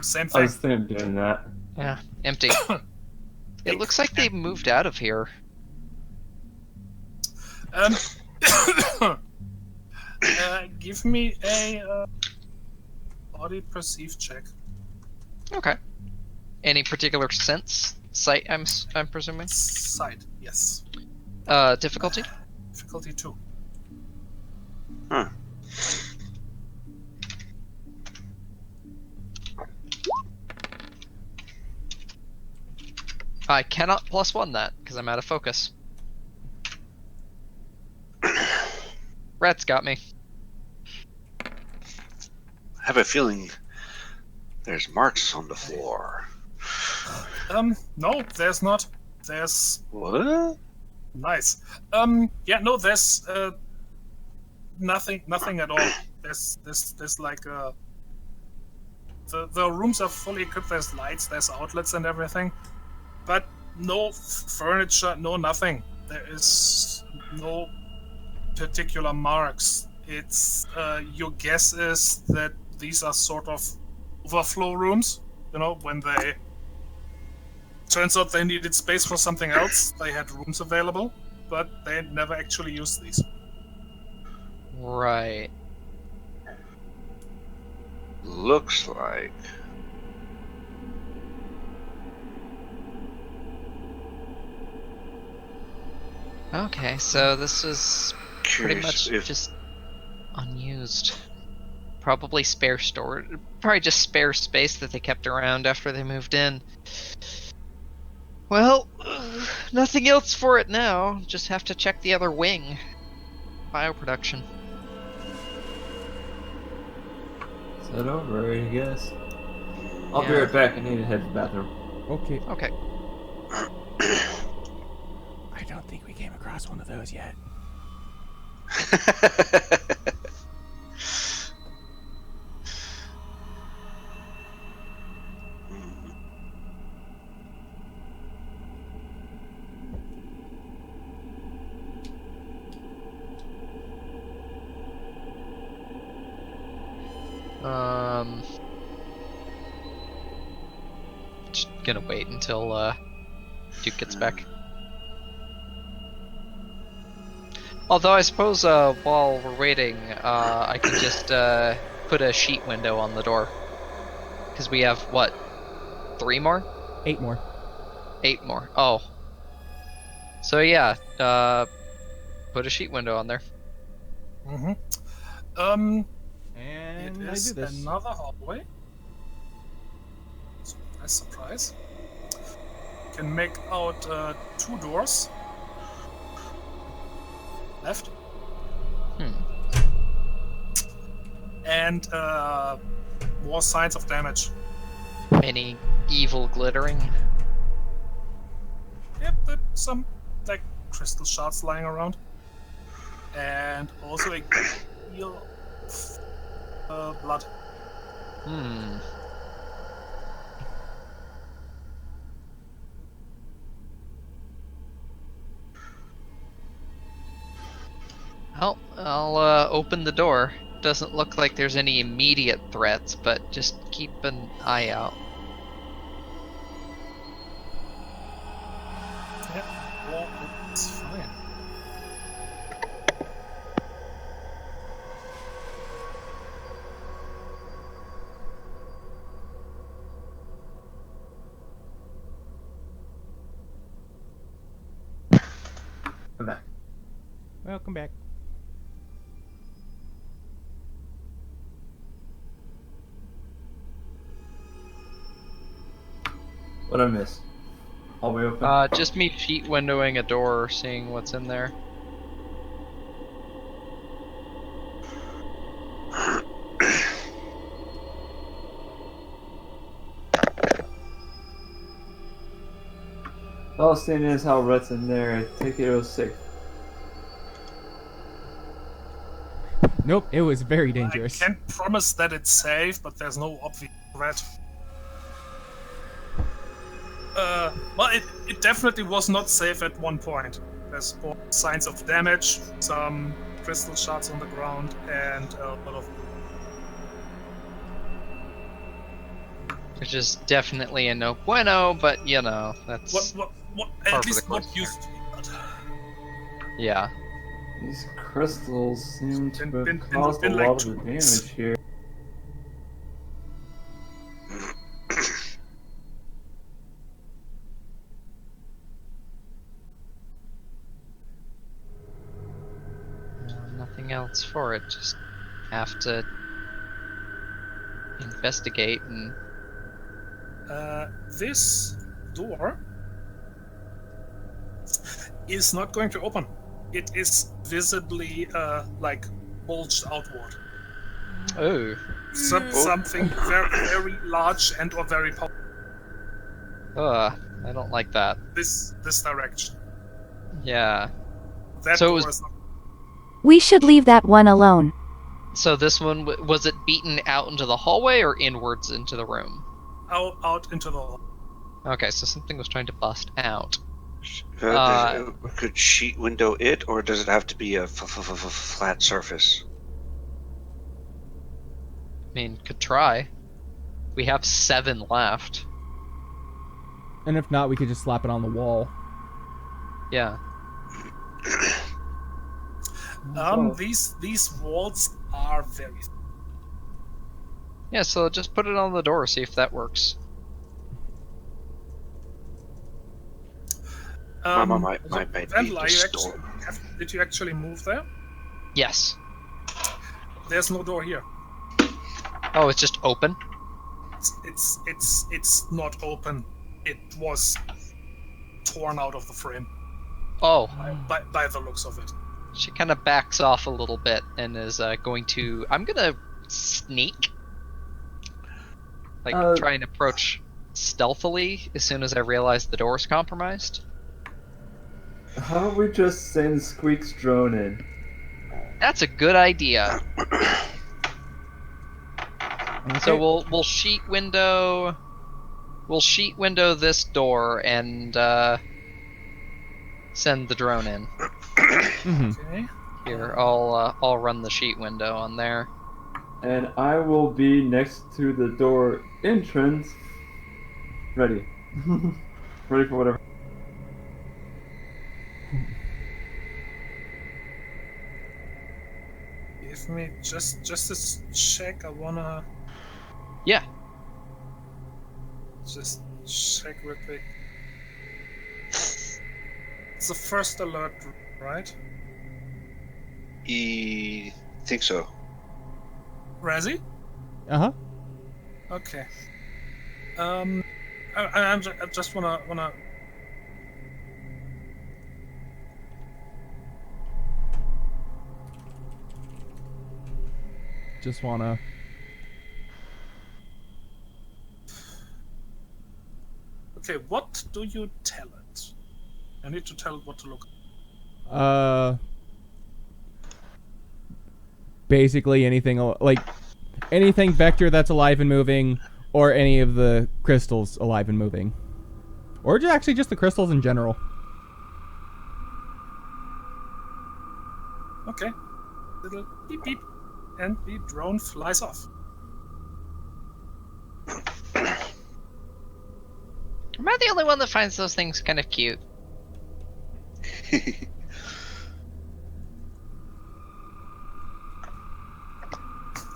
Same I thing. was thinking of doing that. Yeah, empty. It looks like they moved out of here. Give me a body perceive check. Okay. Any particular sense? Sight, I'm presuming. Sight, yes. Difficulty? Difficulty 2. Huh. I cannot +1 that because I'm out of focus. Rat's got me. I have a feeling there's marks on the floor. No, there's not. There's What? nice. Yeah, no, there's nothing at all. There's like the rooms are fully equipped. There's lights, there's outlets and everything, but no furniture, no nothing. There is no particular marks. It's your guess is that these are sort of overflow rooms. You know, when they turns out they needed space for something else, they had rooms available, but they never actually used these. Right. Looks like. Okay, so this is pretty Curious much if just unused. Probably spare storage. Probably just spare space that they kept around after they moved in. Well, nothing else for it now. Just have to check the other wing. Bioproduction. Set over, I guess. I'll be Yeah. right back. I need to head to the bathroom. Okay. Okay. I don't think we came across one of those yet. Just gonna wait until Duke gets back. Although I suppose while we're waiting, I can just put a sheet window on the door. Because we have, what, 3 more? 8 more. 8 more. Oh. So yeah, put a sheet window on there. Mm-hmm. And It I is do this. another hallway. Surprise, surprise. You can make out 2 doors. Left. And more signs of damage. Any evil glittering? Yep, but some like crystal shards lying around. And also a deal of blood. Well, I'll open the door. Doesn't look like there's any immediate threats, but just keep an eye out. Yep, well, it's fine. I'm back. Welcome back. What I miss? Hallway open. Just me sheet windowing a door, seeing what's in there. All standing is how Rhett's in there. I take it was safe. Nope, it was very dangerous. I can't promise that it's safe, but there's no obvious threat. Well, it definitely was not safe at one point. There's more signs of damage, some crystal shards on the ground, and a lot of... Which is definitely a no bueno, but you know, that's... What par at for the least what course used to be bad. Yeah. These crystals seem to Been have caused a like lot of 2 the weeks. damage here. Nothing else for it, just have to investigate and... This door is not going to open. It is visibly like bulged outward. Oh. Something very, very large and or very powerful. I don't like that. This direction. Yeah. That So it door was- is not... We should leave that one alone. So this one, was it beaten out into the hallway or inwards into the room? out into the hall. Okay, so something was trying to bust out. Could sheet window it, or does it have to be a flat surface? I mean, could try. We have 7 left. And if not, we could just slap it on the wall. Yeah. These walls are very... Yeah, so just put it on the door, see if that works. Mama might Vandal, be did you actually move there? Yes. There's no door here. Oh, it's just open? It's not open. It was torn out of the frame Oh. by the looks of it. She kind of backs off a little bit and is going to... I'm gonna sneak. Like, try and approach stealthily as soon as I realize the door's compromised. How about we just send Squeak's drone in? That's a good idea. So we'll sheet window this door and send the drone in. Okay. Here, I'll run the sheet window on there. And I will be next to the door entrance. Ready. Ready for whatever. If give me just a check. I wanna Yeah. just check real quick. It's the first alert, right? Think so. Razzie? Uh-huh. Okay. I just wanna. Just wanna... Okay, what do you tell it? I need to tell it what to look. Basically anything, like, anything vector that's alive and moving, or any of the crystals alive and moving. Or actually just the crystals in general. Okay. Little beep beep, and the drone flies off. Am I the only one that finds those things kind of cute? I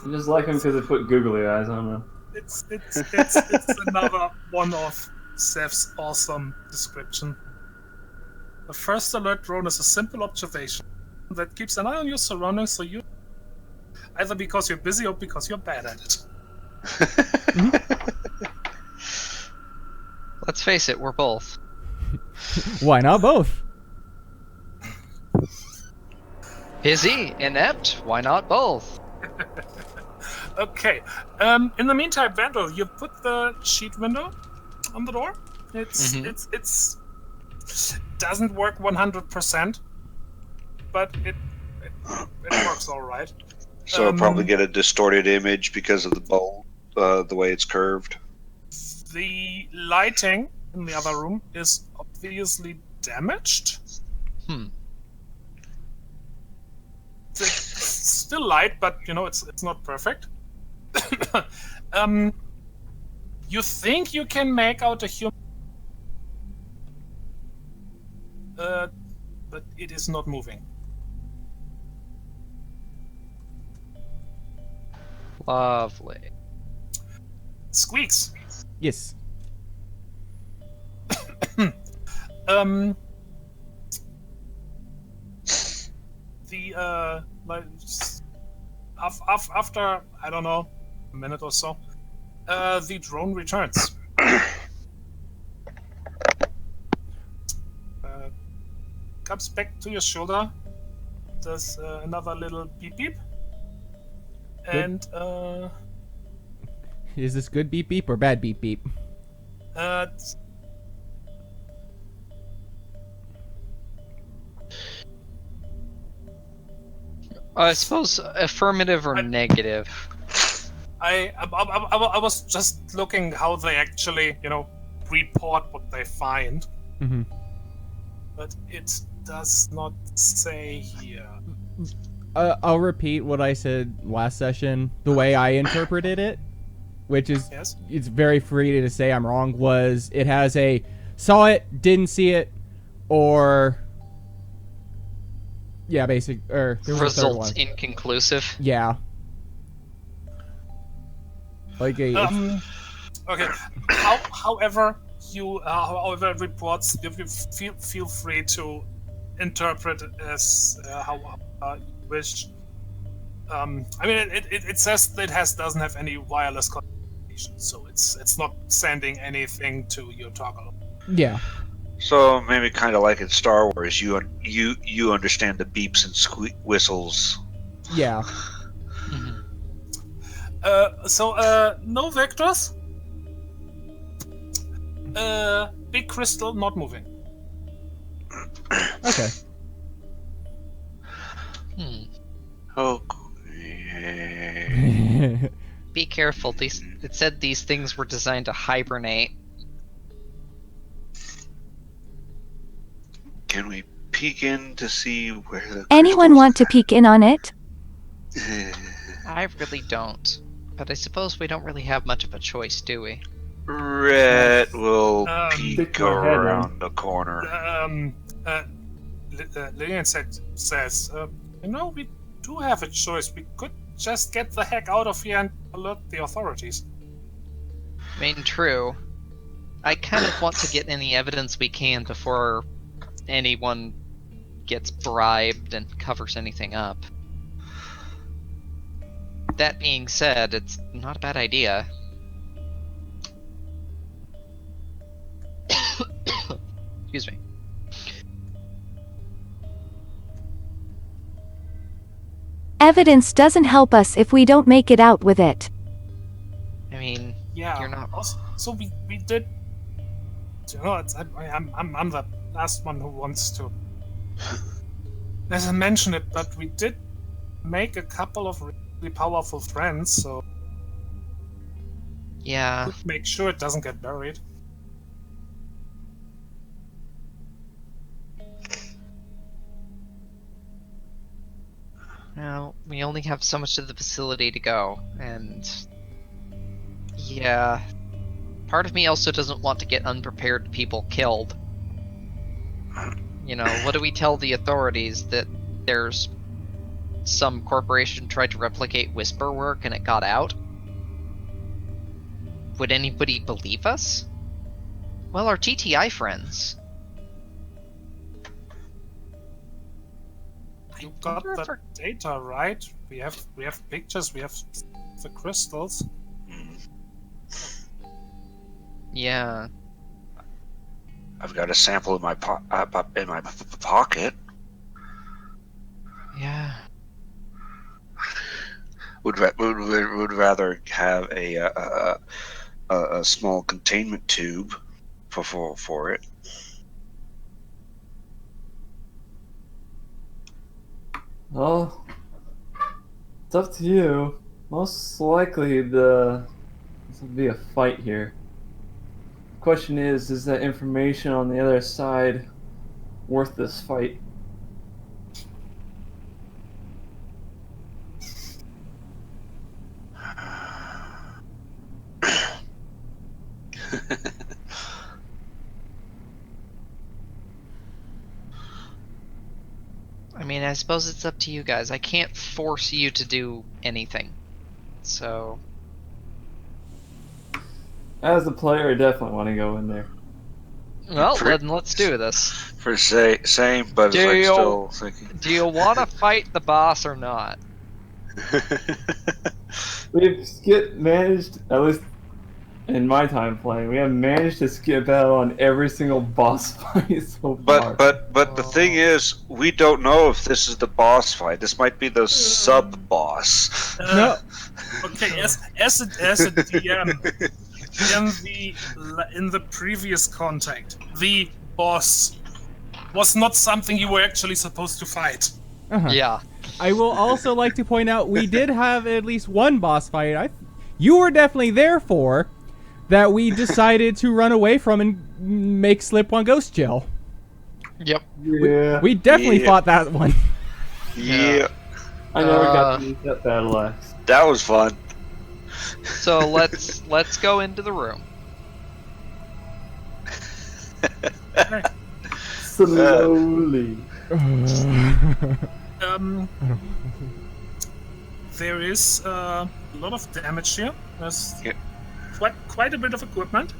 just like them because they put googly eyes on them. It's another one of Seth's awesome description. The first alert drone is a simple observation that keeps an eye on your surroundings, so you either because you're busy or because you're bad at it. Let's face it, we're both. Why not both? Busy, inept, why not both? Okay. In the meantime, Vandal, you put the sheet window on the door. It's doesn't work 100%, but it works all right. So I'll probably get a distorted image because of the bowl, the way it's curved. The lighting in the other room is obviously damaged. It's still light, but you know it's not perfect. You think you can make out a human, but it is not moving. Lovely. Squeaks. Yes. The like after I don't know a minute or so, the drone returns. Comes back to your shoulder. Does another little beep beep. And Is this good beep beep or bad beep beep? I suppose affirmative or negative. I was just looking how they actually, you know, report what they find. Mm-hmm. But it does not say here. I'll repeat what I said last session. The way I interpreted it, which is, Yes? it's very free to say I'm wrong, was it has a saw it, didn't see it, or yeah, basic, or there was a third Results one. inconclusive. Yeah. Like a Okay. However it reports, you feel free to interpret it as how you wish. I mean, it says that it doesn't have any wireless communication, so it's not sending anything to your toggle. yeah. So maybe kind of like in Star Wars, you understand the beeps and whistles. Yeah. So no vectors. Big crystal not moving. Okay. Okay. Be careful. It said these things were designed to hibernate. Can we peek in to see where the Anyone want to peek in on it? I really don't. But I suppose we don't really have much of a choice, do we? Rhett will Stick peek my head in. around the corner. Lillian says, you know, we do have a choice. We could just get the heck out of here and alert the authorities. I mean, true. I kind of want to get any evidence we can before anyone gets bribed and covers anything up. That being said, it's not a bad idea. Excuse me. Evidence doesn't help us if we don't make it out with it. I mean, Yeah. you're not. Also, so we did. You know, I'm the last one who wants to. As I mentioned it, but we did make a couple of really powerful friends, so Yeah. make sure it doesn't get buried. Well, we only have so much of the facility to go, and yeah, part of me also doesn't want to get unprepared people killed. You know, what do we tell the authorities, that there's some corporation tried to replicate whisper work and it got out? Would anybody believe us? Well, our TTI friends. You got wonder if the our- data right. We have pictures. We have the crystals. Yeah. I've got a sample in my pocket. Yeah. Would rather have a small containment tube for it. Well, it's up to you. Most likely this will be a fight here. The question is that information on the other side worth this fight? I mean, I suppose it's up to you guys. I can't force you to do anything. So, As a player, I definitely want to go in there. well, For- then let's do this. Same, but Do it's like you- still thinking. Do you want to fight the boss or not? We've managed, at least in my time playing, we have managed to skip out on every single boss fight so far. But the thing is, we don't know if this is the boss fight. This might be the sub boss. No. Okay, as a DM, in the previous contact, the boss was not something you were actually supposed to fight. Uh-huh. Yeah. I will also like to point out we did have at least one boss fight. You were definitely there for that. We decided to run away from and make slip on Ghost Jill. Yep. Yeah, We definitely Yeah. fought that one. Yeah, I never got to use that battle axe. that was fun. So let's go into the room. Slowly. There is a lot of damage here. There's Yeah. quite a bit of equipment.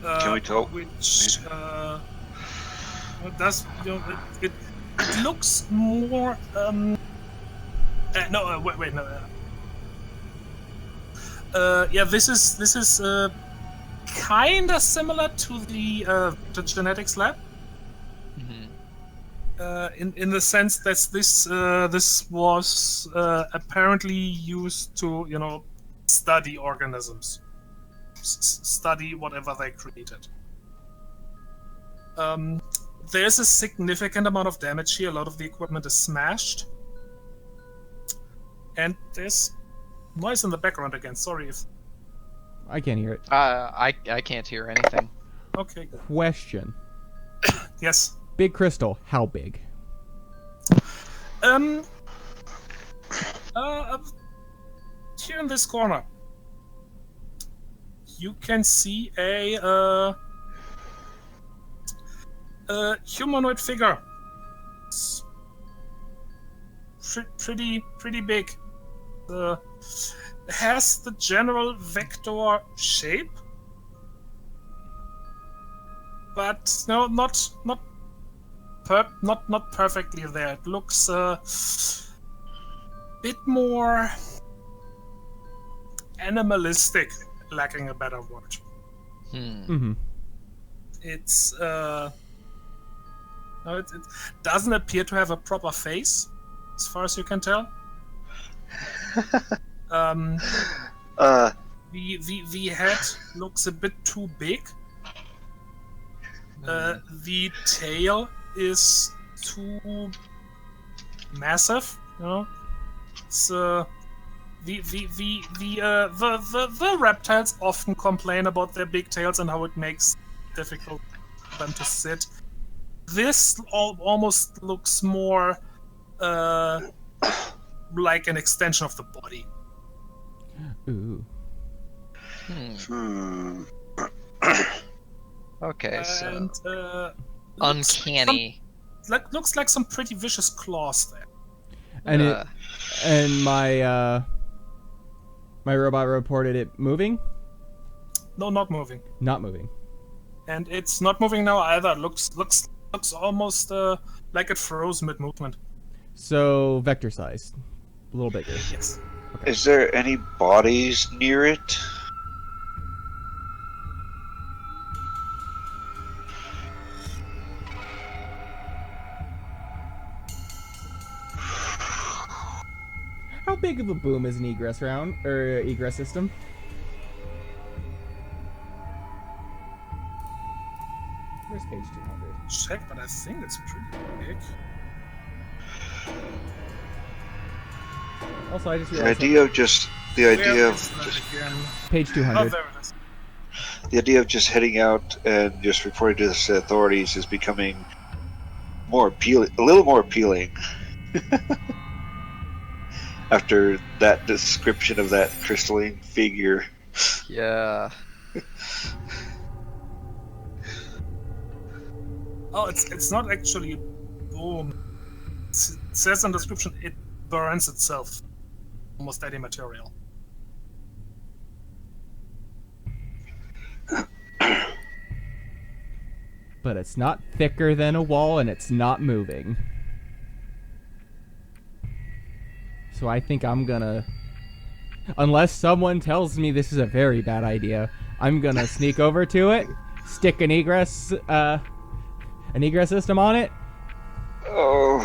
Can we talk? Which does it looks more no wait no. Yeah, this is kind of similar to the genetics lab. In the sense that this was apparently used to study organisms, study whatever they created. There's a significant amount of damage here. A lot of the equipment is smashed, and there's noise in the background again. Sorry if. I can't hear it. I can't hear anything. Okay, good. Question. Yes. Big crystal, how big? Here in this corner, you can see a humanoid figure. It's pretty big. Has the general vector shape, but no, not perfectly there. It looks bit more animalistic, lacking a better word. Mm-hmm. It's no, it doesn't appear to have a proper face, as far as you can tell. The head looks a bit too big. The tail is too massive. You know, it's the reptiles often complain about their big tails and how it makes it difficult for them to sit. This almost looks more like an extension of the body. Ooh. Okay, so And uncanny. looks like some pretty vicious claws there. And my my robot reported it moving? No, not moving. Not moving. And it's not moving now either. Looks almost like it froze mid-movement. So vector size, a little bigger. Yes. Is there any bodies near it? How big of a boom is an egress round or egress system? Where's page 200? Check, but I think it's pretty big. Also, I just The realized idea of just Where is that again? page Oh, 200. there it is. the idea of just heading out and just reporting to the authorities is becoming more appealing, a little more appealing. After that description of that crystalline figure. Yeah. Oh, it's not actually a boom. It says in the description it burns itself. Almost any material. But it's not thicker than a wall and it's not moving. So I think I'm gonna, unless someone tells me this is a very bad idea, I'm gonna sneak over to it, stick an egress system on it, Oh.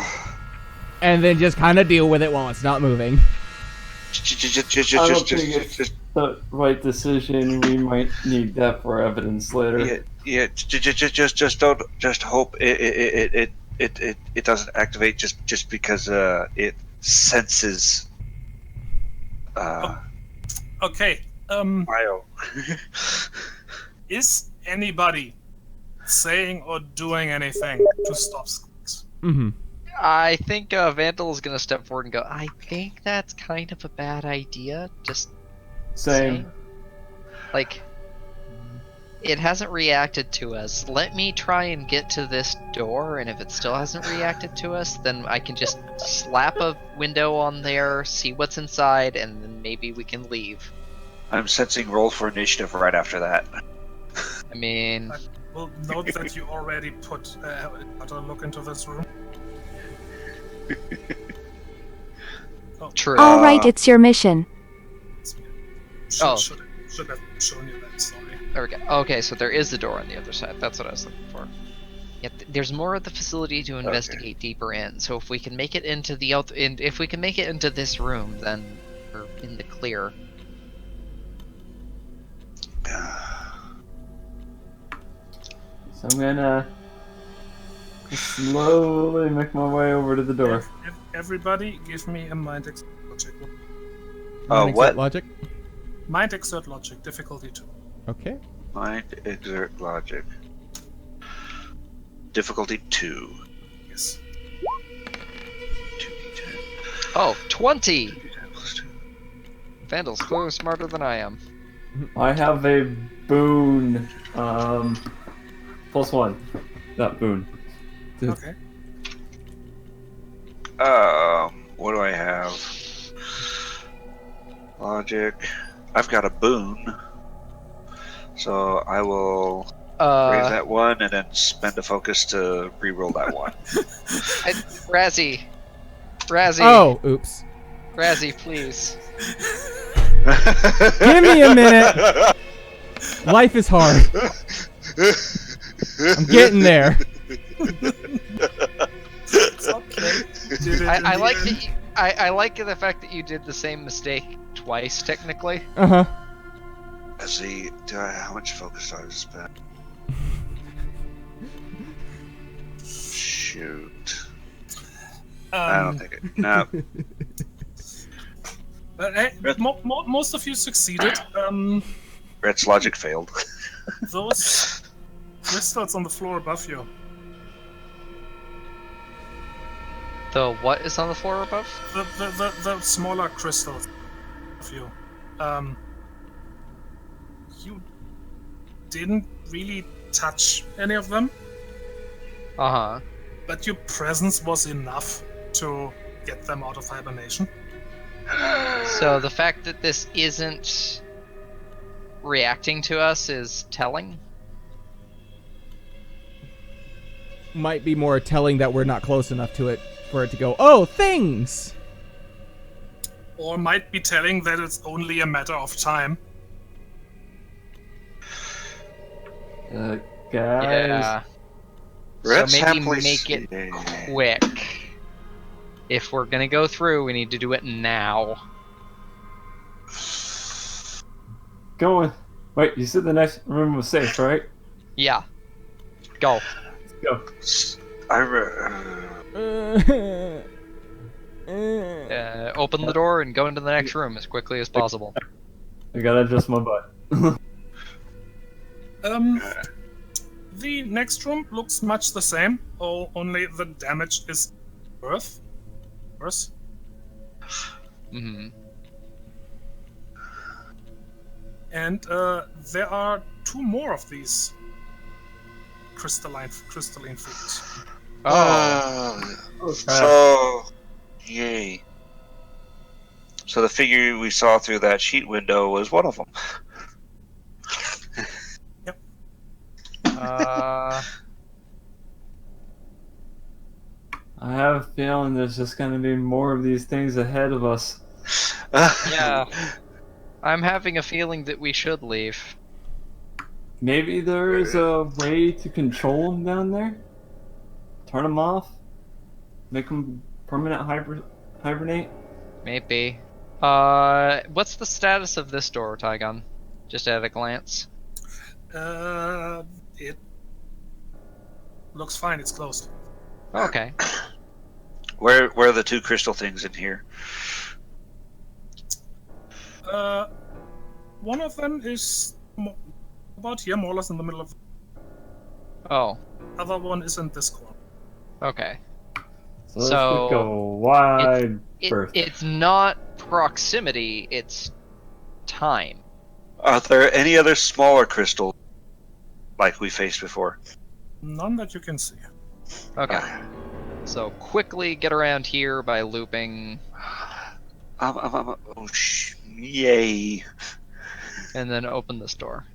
and then just kind of deal with it while it's not moving. I don't think it's the right decision. We might need that for evidence later. Yeah. Just don't. Just hope it doesn't activate just because it senses. Okay. Bio. Is anybody saying or doing anything to stop squeaks? Mm-hmm. I think Vandal is gonna step forward and go, I think that's kind of a bad idea. Just Same. saying. Like, it hasn't reacted to us. Let me try and get to this door, and if it still hasn't reacted to us, then I can just slap a window on there, see what's inside, and then maybe we can leave. I'm sensing roll for initiative right after that. I mean, Well, note that you already put a look into this room. true. All right, it's your mission. Should have shown you that. Sorry. There we go. Okay, so there is a door on the other side. That's what I was looking for. Yet there's more of the facility to investigate deeper in. So if we can make it into the if we can make it into this room, then we're in the clear. So I'm gonna slowly make my way over to the door. Everybody, give me a mind exert logic. What? Logic? Mind exert logic, difficulty 2. Okay. Mind exert logic. Difficulty 2. Yes. 2d10. Oh, 20! 2d10 plus 2. Vandal's clearly smarter than I am. I have a boon. +1. Not boon. Okay. What do I have? Logic. I've got a boon. So I will raise that one and then spend a focus to re-roll that one. Razzie. Oh, oops. Razzie, please. Give me a minute. Life is hard. I'm getting there. It's okay. Did it I in like the end. that. I like the fact that you did the same mistake twice, technically. Uh-huh. Let's see. How much focus do I have to spend? Shoot. I don't think it. No. But hey, most of you succeeded. Brett's logic failed. Those crystals on the floor above you. The what is on the floor above? The smaller crystals of you. You didn't really touch any of them, Uh-huh. but your presence was enough to get them out of hibernation. So the fact that this isn't reacting to us is telling? Might be more telling that we're not close enough to it for it to go, oh, things! Or might be telling that it's only a matter of time. Guys. Yeah. Brett's so maybe happily make it seated. quick. If we're gonna go through, we need to do it now. Going. Wait, you said the next room was safe, right? Yeah. Go. Let's go. Open the door and go into the next room as quickly as possible. I gotta adjust my butt. The next room looks much the same, only the damage is worse. Mm-hmm. And there are two more of these crystalline figures. So, yay. So the figure we saw through that sheet window was one of them. I have a feeling there's just gonna be more of these things ahead of us. Yeah. I'm having a feeling that we should leave. Maybe there is a way to control them down there? Turn them off? Make them permanent hibernate? Maybe. What's the status of this door, Tygon? Just at a glance. It looks fine. It's closed. Okay. Where are the two crystal things in here? One of them is about here, more or less in the middle of. Oh. The other one is in this corner. Okay. So let's go wide berth. It's not proximity, it's time. Are there any other smaller crystals like we faced before? None that you can see. Okay. So quickly get around here by looping, Yay! and then open this door.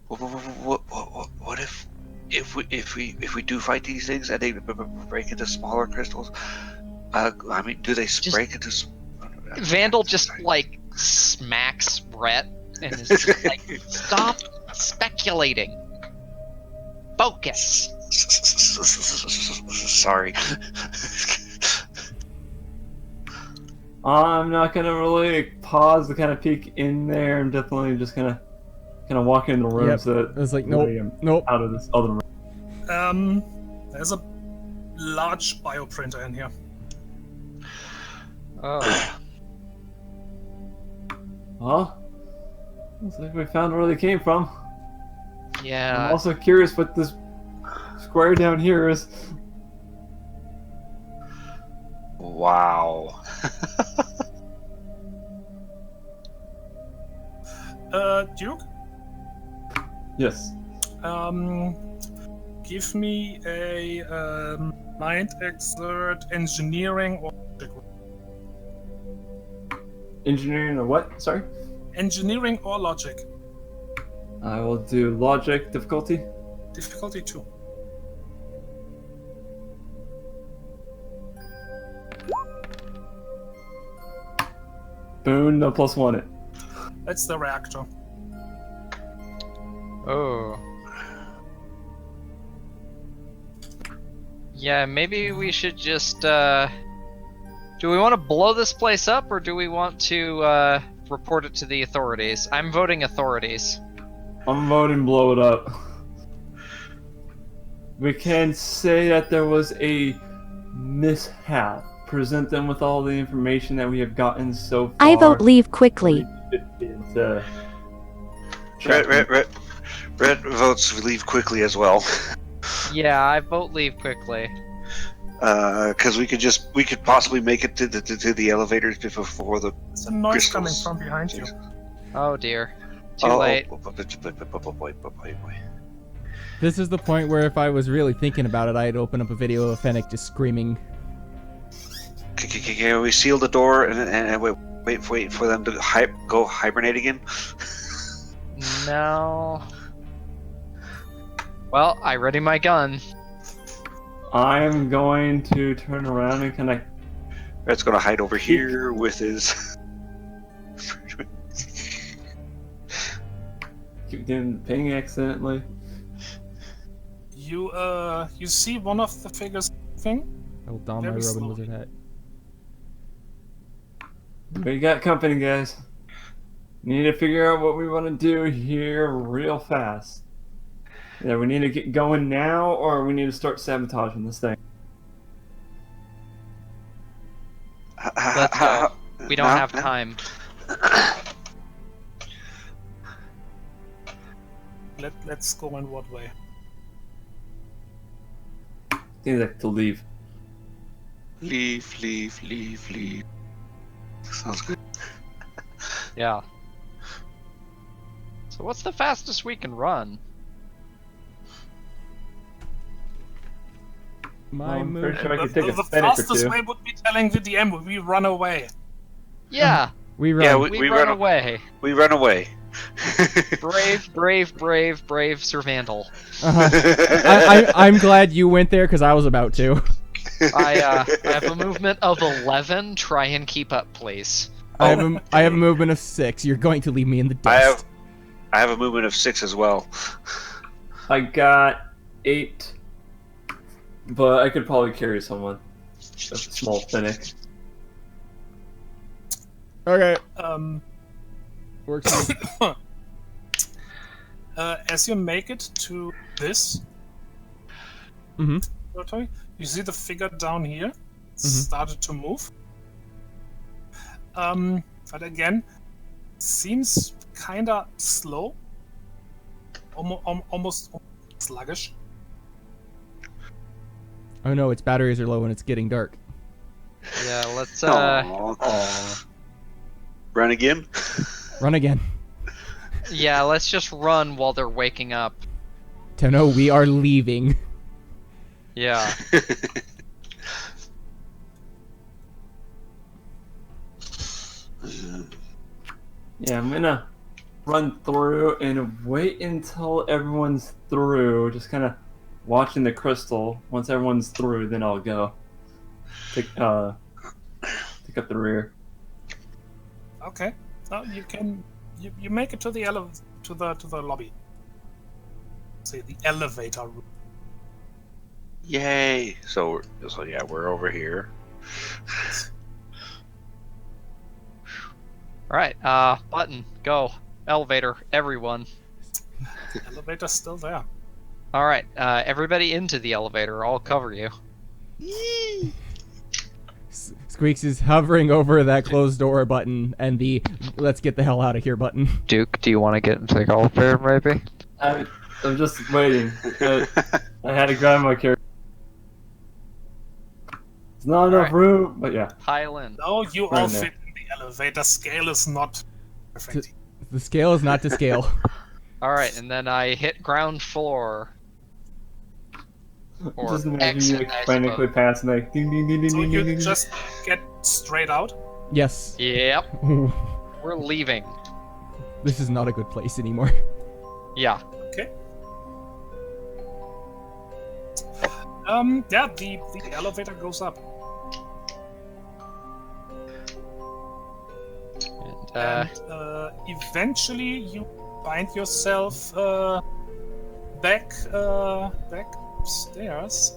What if we do fight these things and they break into smaller crystals? I mean, do they break into? Vandal just like smacks Brett and is just like, "Stop speculating. Focus." Sorry. I'm not gonna really pause to kind of peek in there. I'm definitely just gonna kind of walk in the room so that It's like, way nope, I'm nope. out of this other room. There's a large bioprinter in here. Oh. Well, looks like we found where they came from. I'm Yeah. also curious what this square down here is. Wow. Duke? Yes. give me a mind exert engineering or logic. Engineering or what? Sorry? Engineering or logic. I will do logic difficulty. Difficulty 2. Boon, no +1 it. That's the reactor. Oh. Yeah, maybe we should just, do we want to blow this place up, or do we want to, report it to the authorities? I'm voting authorities. I'm voting blow it up. We can say that there was a mishap. Present them with all the information that we have gotten so far. I vote leave quickly. Red votes leave quickly as well. Yeah, I vote leave quickly. Because we could possibly make it to the elevators before the. There's a noise crystals. coming from behind you. Oh dear. Too late. This is the point where if I was really thinking about it, I'd open up a video of Fennec just screaming. Can we seal the door and wait for them to go hibernate again? No. Well, I ready my gun. I'm going to turn around and connect. Red's gonna hide over here with his. Keep doing the ping accidentally. You see one of the figures moving? I will don my Very Robin slowly. Wizard hat. We got company, guys. Need to figure out what we want to do here real fast. Either we need to get going now, or we need to start sabotaging this thing. Let's go. We don't have time. Let's go in what way? Seems like to leave. Leave. Sounds good. Yeah. So what's the fastest we can run? My I'm move. pretty sure I could take a The Fennec or fastest two. way would be telling the DM we run away. Yeah, We run. Yeah, we run away. We run away. Brave Sir Vandal. I'm glad you went there because I was about to. I have a movement of 11. Try and keep up, please. I have a movement of 6. You're going to leave me in the dust. I have a movement of 6 as well. I got 8, but I could probably carry someone. A small Fennec. Okay. Works. As you make it to this territory, you see the figure down here started to move. But again, seems kinda slow, almost sluggish. Oh no, its batteries are low and it's getting dark. Yeah, let's Aww. Run again? Run again. yeah, let's just run while they're waking up. Tono, we are leaving. Yeah. Yeah, I'm gonna run through and wait until everyone's through. Just kind of watching the crystal. Once everyone's through, then I'll go. Take up the rear. Okay, so you make it to the to the lobby. Say the elevator room. Yay! So yeah, we're over here. Alright, button, go. Elevator, everyone. The elevator's still there. Alright, everybody into the elevator, I'll cover you. Squeaks is hovering over that closed door button and the let's get the hell out of here button. Duke, do you want to get into the elevator, maybe? I'm just waiting. I had to grab my character. It's not enough room, but yeah. Pile in. No, you Right all there. fit in the elevator. Scale is not perfect. The scale is not to scale. Alright, and then I hit ground floor. Or Just imagine you exit, like I frantically suppose. passing like ding ding ding ding So ding you ding. just get straight out. Yes. Yep, we're leaving. This is not a good place anymore. Yeah. Okay. Yeah, the elevator goes up. And, And eventually you find yourself back upstairs.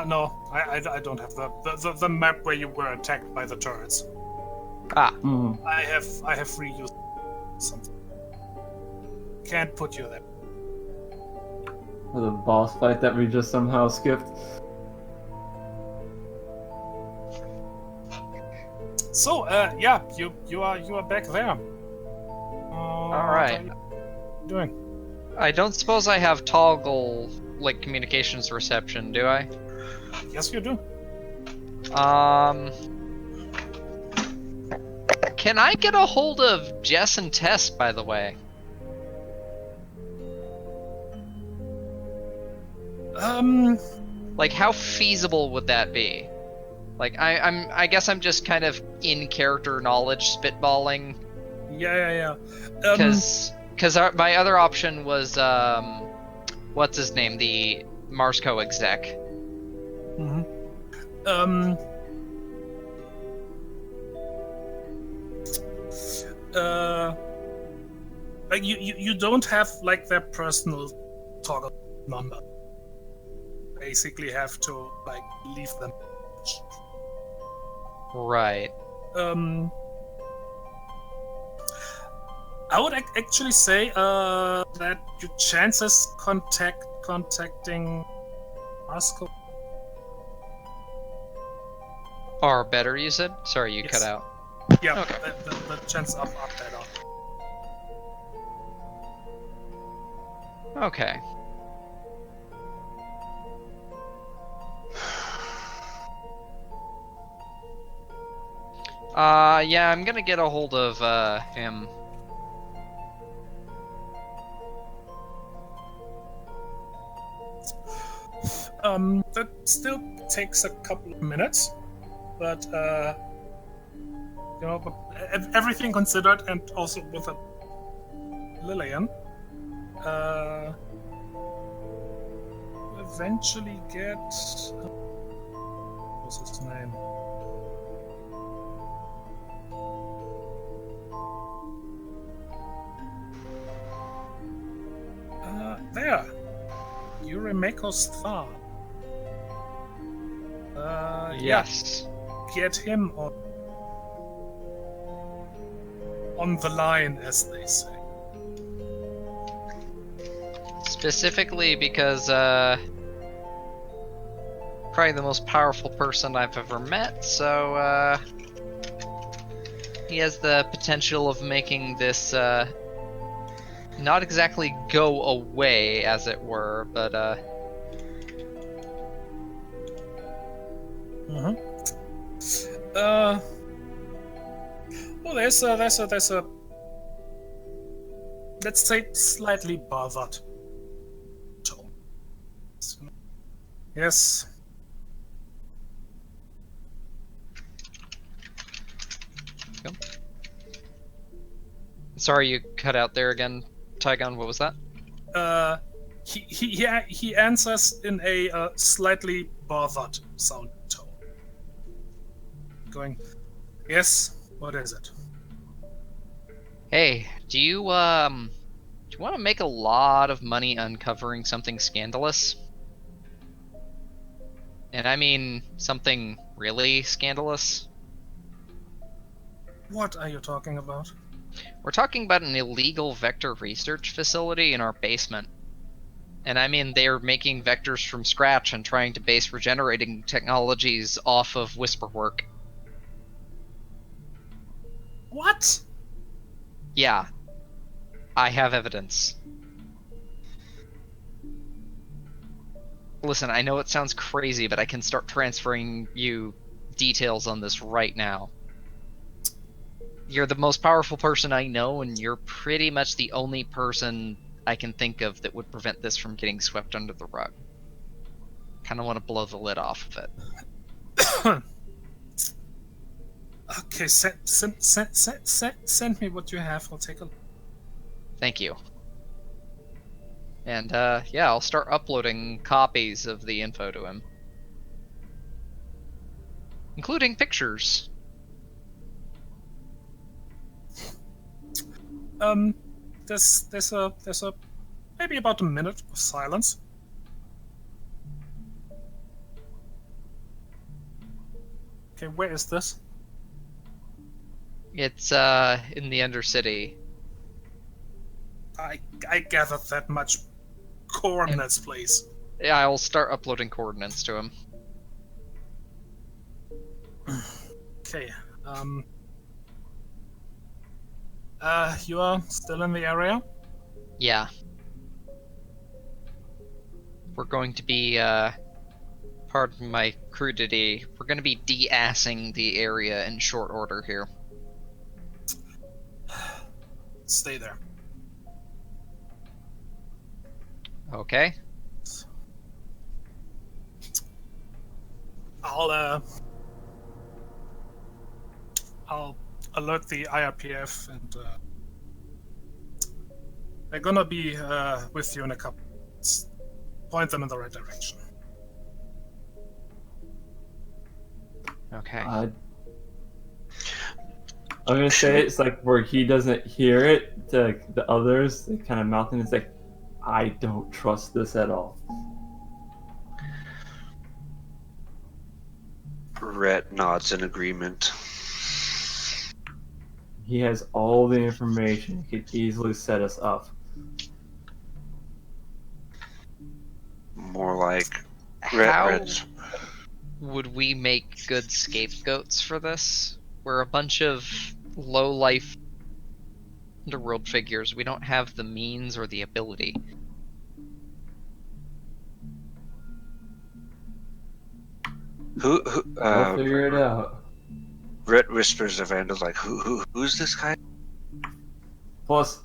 No, I don't have the map where you were attacked by the turrets. Mm. I have reused something. Can't put you there. Or the boss fight that we just somehow skipped. So, yeah, you are back there. all right. What are you doing? I don't suppose I have toggle like communications reception, do I? Yes, you do. Can I get a hold of Jess and Tess, by the way? Like, how feasible would that be? Like, I guess I'm just kind of in character knowledge spitballing, Yeah. because my other option was what's his name, the Marsco exec. Mm-hmm. Like you don't have like their personal toggle number. Basically, have to like leave them. Right. I would actually say that your chances contacting Marsco. Or better, you said? Sorry, you Yes. cut out. Yeah, Okay. the chances are better. Okay. Yeah, I'm gonna get a hold of him. That still takes a couple of minutes, but but everything considered, and also with a Lillian, eventually get what's his name? There, Yurimeko's Thar. Yes. Get him on the line, as they say. Specifically because probably the most powerful person I've ever met, so he has the potential of making this not exactly go away, as it were, but Well, there's a let's say slightly bothered tone. Yes. sorry you cut out there again, Tygon. What was that? He answers in a slightly bothered sound tone. Going, yes, what is it? Hey, do you want to make a lot of money uncovering something scandalous? And I mean something really scandalous. What are you talking about? We're talking about an illegal vector research facility in our basement. And I mean they're making vectors from scratch and trying to base regenerating technologies off of whisper work. What? Yeah. I have evidence. Listen, I know it sounds crazy, but I can start transferring you details on this right now. You're the most powerful person I know, and you're pretty much the only person I can think of that would prevent this from getting swept under the rug. Kind of want to blow the lid off of it. Okay, send me what you have. I'll take a look. Thank you. And yeah, I'll start uploading copies of the info to him, including pictures. There's a maybe about a minute of silence. Okay, where is this? It's in the Undercity. I gathered that much. Coordinates, please. Yeah, I'll start uploading coordinates to him. Okay. You are still in the area? Yeah. We're going to be, pardon my crudity, we're going to be de-assing the area in short order here. Stay there. Okay. I'll alert the IRPF, and they're gonna be with you in a couple minutes. Point them in the right direction. Okay. I'm gonna say it's like where he doesn't hear it, to the others, they kind of mouthing. It's like, I don't trust this at all. Rhett nods in agreement. He has all the information. He could easily set us up. More like How Rhett's. would we make good scapegoats for this? We're a bunch of low-life underworld figures. We don't have the means or the ability. Who We'll figure it out. Rhett whispers to Vandal, like, who's this guy? Plus,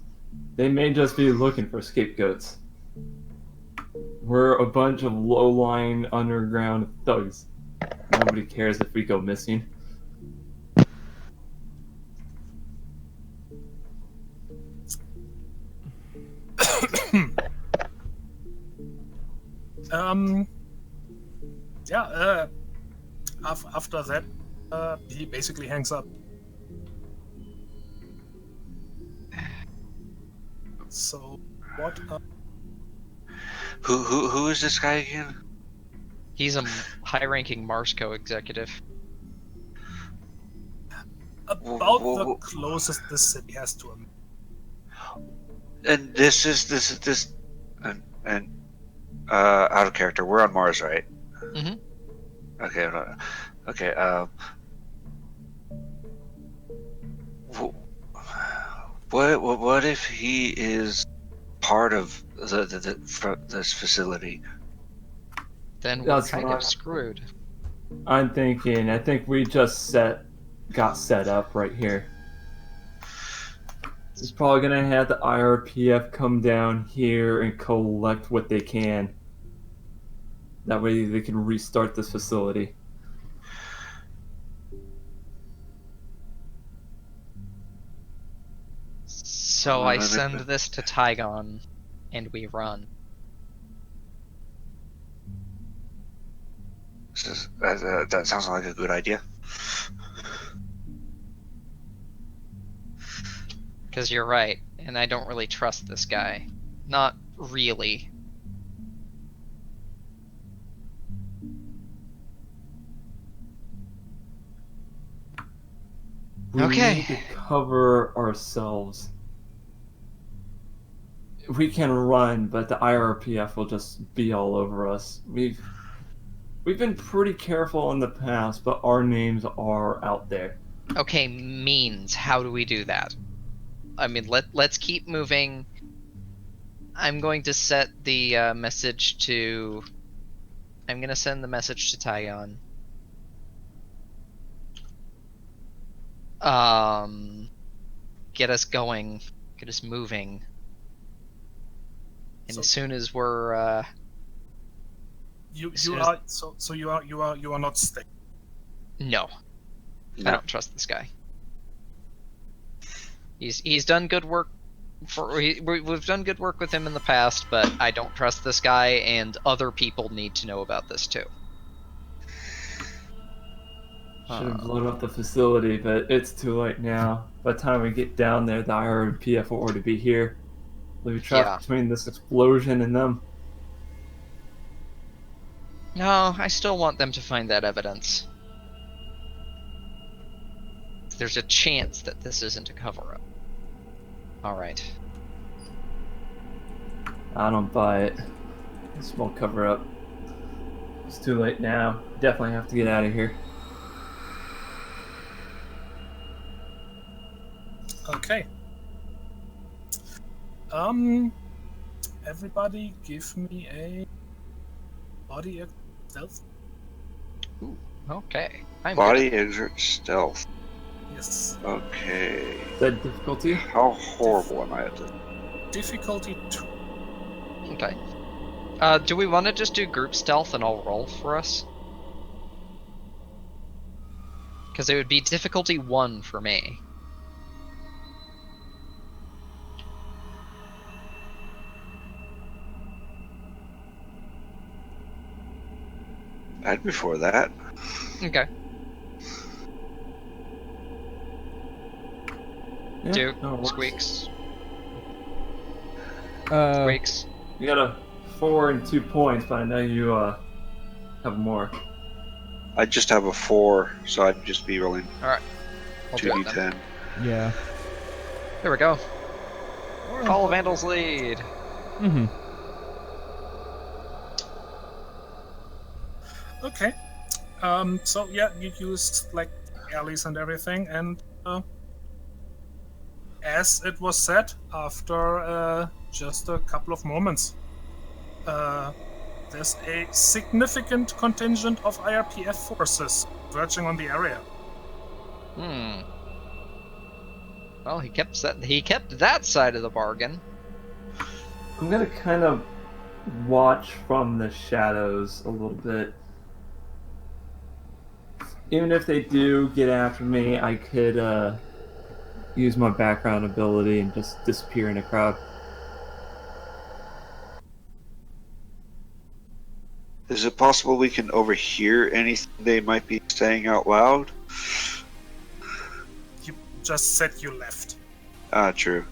they may just be looking for scapegoats. We're a bunch of low-lying underground thugs. Nobody cares if we go missing. Yeah, after that, he basically hangs up. So, what? Who is this guy again? He's a high-ranking Marsco executive. About the closest this city has to him. And this and out of character. We're on Mars, right? Mm-hmm. Okay. Okay. What if he is part of this facility? Then we're That's kind fine. of screwed. I think we just got set up right here. He's probably gonna have the IRPF come down here and collect what they can. That way they can restart this facility. So I send this to Tygon, and we run. That sounds like a good idea. Because you're right, and I don't really trust this guy. Not really. We Okay. need to cover ourselves. We can run, but the IRPF will just be all over us. We've been pretty careful in the past, but our names are out there. Okay, means. How do we do that? I mean, let's keep moving. I'm going to set the message to... I'm going to send the message to Tygon. get us going, get us moving. And So- as soon as we're You As soon you as- are so you are not staying. no, I No. don't trust this guy. He's done good work we've done good work with him in the past, but I don't trust this guy, and other people need to know about this too. Should have blown up the facility, but it's too late now. By the time we get down there, the IRPF will already be here. There'll be traffic Yeah. between this explosion and them. No, I still want them to find that evidence. There's a chance that this isn't a cover-up. Alright. I don't buy it. This won't cover up. It's too late now. Definitely have to get out of here. Okay. Everybody, give me a body stealth. Okay. I'm Body exert stealth. Yes. Okay. That difficulty? How horrible am I at this? Difficulty 2. good. Okay. Do we want to just do group stealth and I'll roll for us? Because it would be difficulty 1 for me. I'd before that. Okay. Yeah, Duke, no, it works. Squeaks, Uh, Squeaks. You got a 4 and 2 points, but I know you have more. I just have a 4, so I'd just be rolling Alright. I'll do it then. 2d10. yeah. There we go. Follow Vandal's lead. Mm-hmm. Okay. So yeah, you used like alleys and everything, and as it was said, after just a couple of moments, there's a significant contingent of IRPF forces verging on the area. Hmm. Well, he kept that side of the bargain. I'm gonna kind of watch from the shadows a little bit. Even if they do get after me, I could use my background ability and just disappear in a crowd. Is it possible we can overhear anything they might be saying out loud? You just said you left. Ah, true.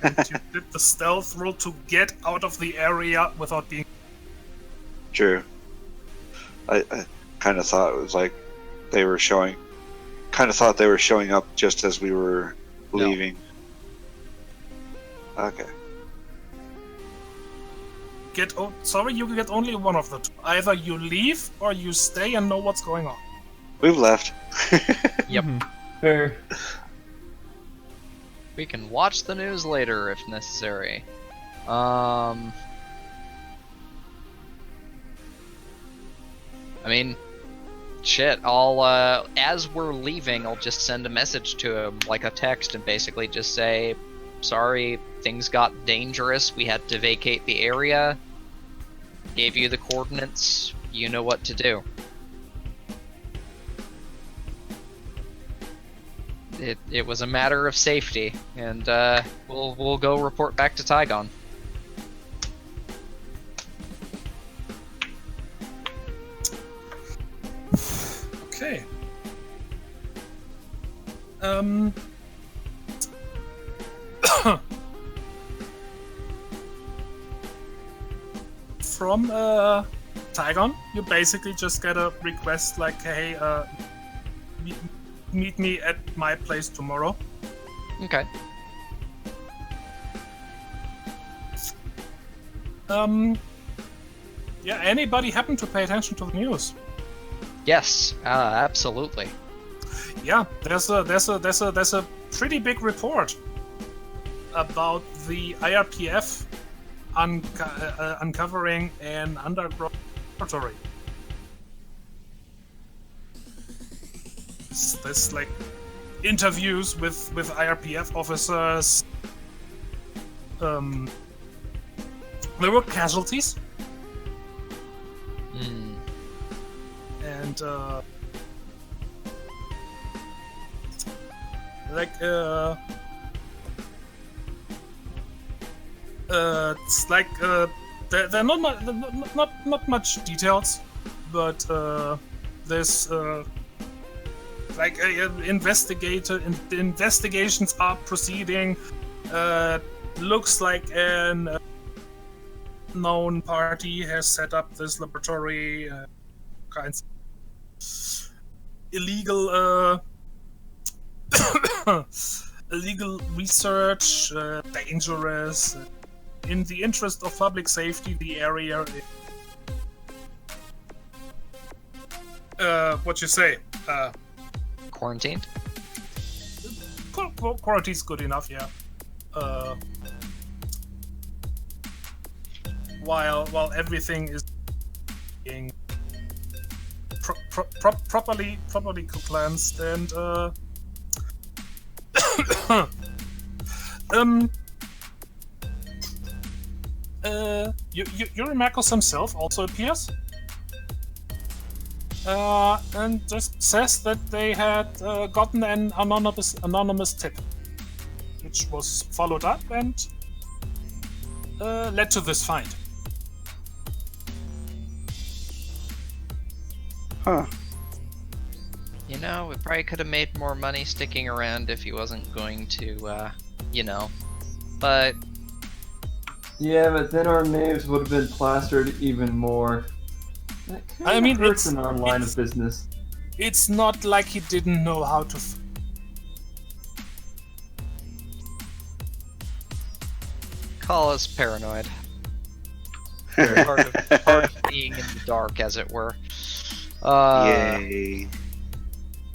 And you did the stealth roll to get out of the area without being. True. I kind of thought it was like they were showing. Kind of thought they were showing up just as we were leaving. Okay. Sorry, you get only one of the two. Either you leave or you stay and know what's going on. We've left. Yep. Fair. We can watch the news later if necessary. I mean, shit, I'll, as we're leaving, I'll just send a message to him, like a text, and basically just say, sorry, things got dangerous, we had to vacate the area, gave you the coordinates, you know what to do. It was a matter of safety, and we'll go report back to Tygon. Okay. From Tygon, you basically just get a request like, hey, meet me at my place tomorrow. Okay. Yeah, anybody happen to pay attention to the news? Yes, absolutely. Yeah, there's a pretty big report about the IRPF uncovering an underground laboratory. This like interviews with IRPF officers. There were casualties, and it's like there are not much details, but there's investigations are proceeding. Looks like an known party has set up this laboratory, kinds of illegal illegal research, dangerous. In the interest of public safety, the area. What you say? Quarantined? Quarantine's good enough, yeah. While everything is being properly cleansed and Eurymachus himself also appears, and just says that they had gotten an anonymous tip, which was followed up and led to this find. Huh. You know, we probably could have made more money sticking around if he wasn't going to, But Yeah, but then our names would have been plastered even more. That I mean, hurts it's- in our line it's- of business. It's not like he didn't know how to. call us paranoid. part of being in the dark, as it were. Yay.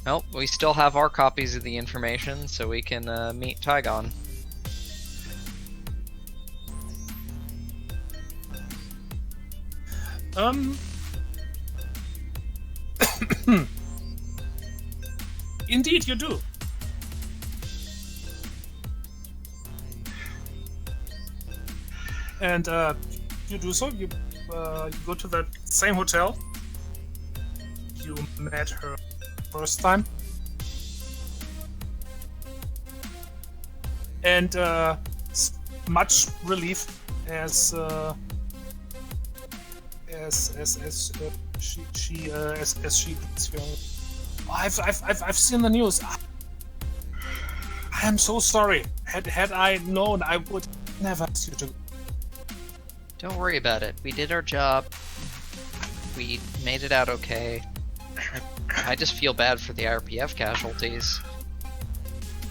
Well, we still have our copies of the information, so we can meet Tygon. Indeed, you do. And you do so. You go to that same hotel you met her first time, and much relief as she gets you. I've seen the news. I am so sorry. Had I known, I would never ask you to. Don't worry about it. We did our job. We made it out okay. I just feel bad for the IRPF casualties.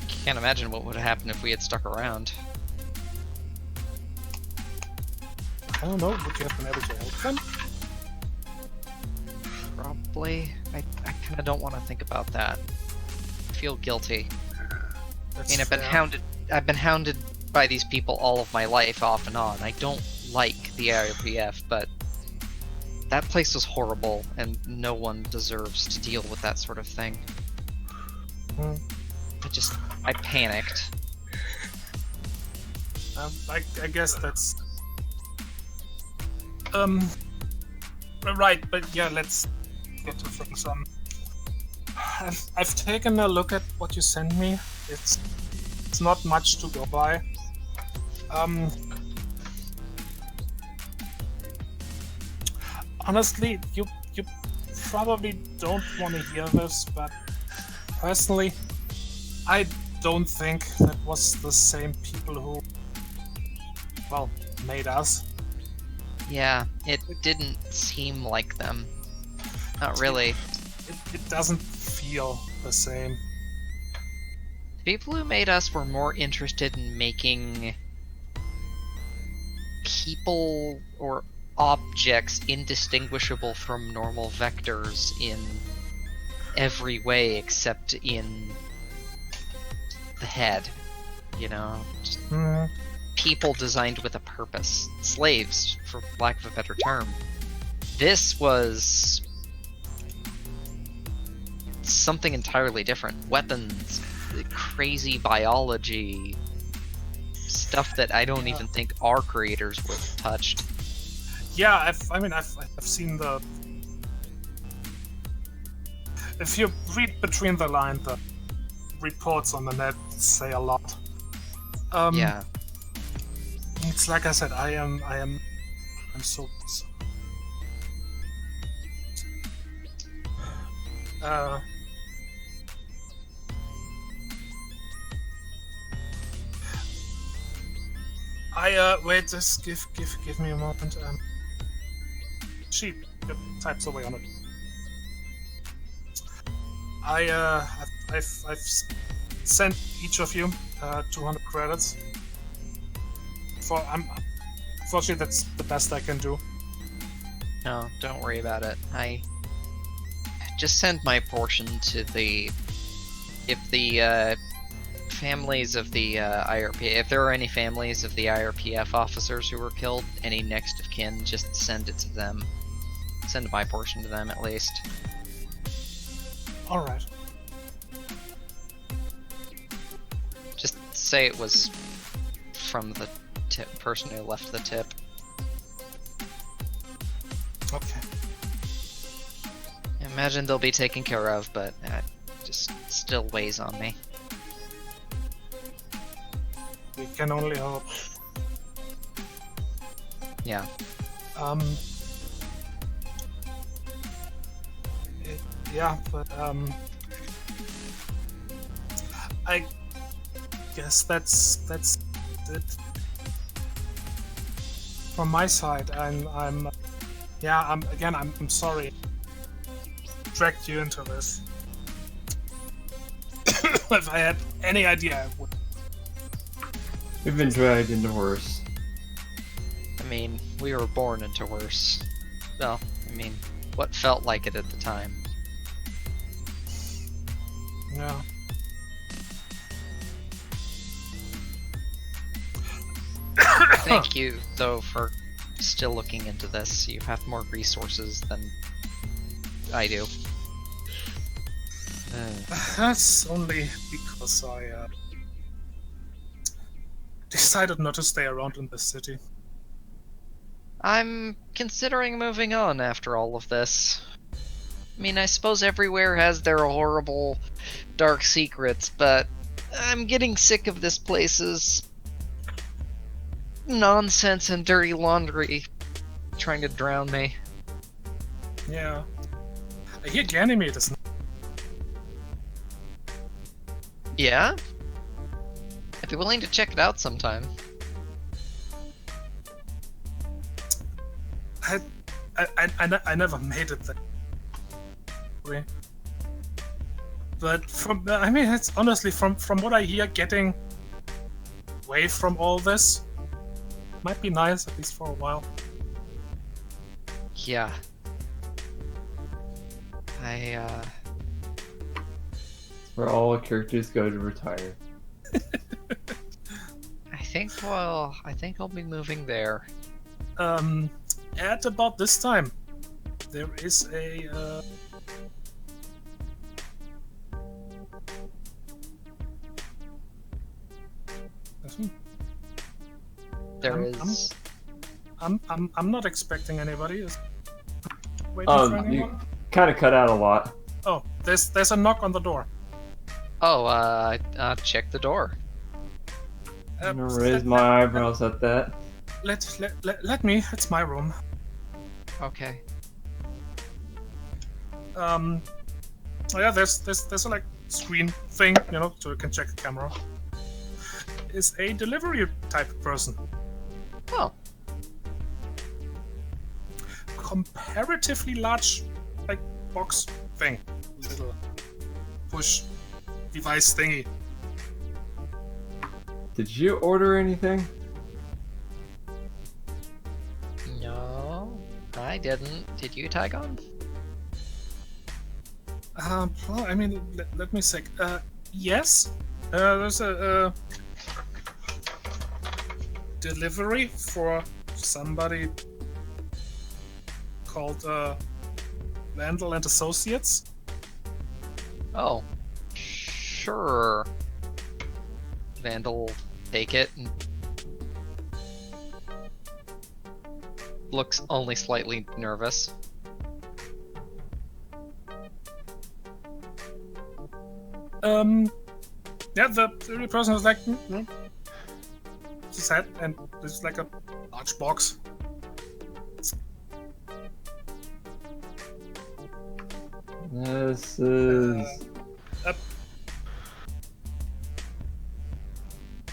Can't imagine what would have happened if we had stuck around. I don't know. Would you have been able to help them? Probably. I kind of don't want to think about that. I feel guilty. I mean, I've been hounded by these people all of my life, off and on. I don't like the IRPF, but that place was horrible, and no one deserves to deal with that sort of thing. I panicked. I guess that's right, but yeah, let's get to things. I've taken a look at what you sent me. It's not much to go by. Honestly, you probably don't want to hear this, but personally, I don't think that was the same people who, well, made us. Yeah, it didn't seem like them. Not really. It doesn't feel the same. The people who made us were more interested in making people or objects indistinguishable from normal vectors in every way except in the head. You know? Just people designed with a purpose. Slaves, for lack of a better term. This was something entirely different. Weapons, crazy biology stuff that I don't even think our creators would have touched. Yeah, I've seen the. If you read between the lines, the reports on the net say a lot. Yeah. It's like I said, I'm so. Wait, just give me a moment. She types away on it. I've sent each of you 200 credits. Unfortunately, that's the best I can do. No, don't worry about it. I just send my portion to the... If the families of the IRP... If there are any families of the IRPF officers who were killed, any next of kin, just send it to them. Send my portion to them, at least. Alright. Just say it was from the person who left the tip. Okay. Imagine they'll be taken care of, but just still weighs on me. We can only hope. Yeah. Yeah, but I guess that's it from my side. I'm sorry. Dragged you into this. If I had any idea, I would. We've been dragged into worse. I mean, we were born into worse. Well, I mean, what felt like it at the time. Yeah. Thank you, though, for still looking into this. You have more resources than I do. That's only because I decided not to stay around in this city. I'm considering moving on after all of this. I mean, I suppose everywhere has their horrible, dark secrets, but I'm getting sick of this place's nonsense and dirty laundry trying to drown me. Yeah. I hear Ganymede is. Yeah? I'd be willing to check it out sometime. I never made it there. But from it's honestly from what I hear, getting away from all this might be nice, at least for a while. Yeah. Where all characters go to retire. I think I'll be moving there. At about this time, there is a I'm not expecting anybody. Waiting for anyone? You kind of cut out a lot. Oh, there's a knock on the door. Oh, check the door. I'm gonna raise my eyebrows at that. Let me. It's my room. Okay. Oh yeah, there's a like screen thing, so you can check the camera. Is a delivery type person. Oh. Comparatively large, like box thing, little push device thingy. Did you order anything? No, I didn't. Did you, Tygon? Well, I mean, let me see. Yes. There's a delivery for somebody called Vandal and Associates. Oh, sure. Vandal take it and looks only slightly nervous. Yeah, the person is like, his head, and there's like a large box. This is.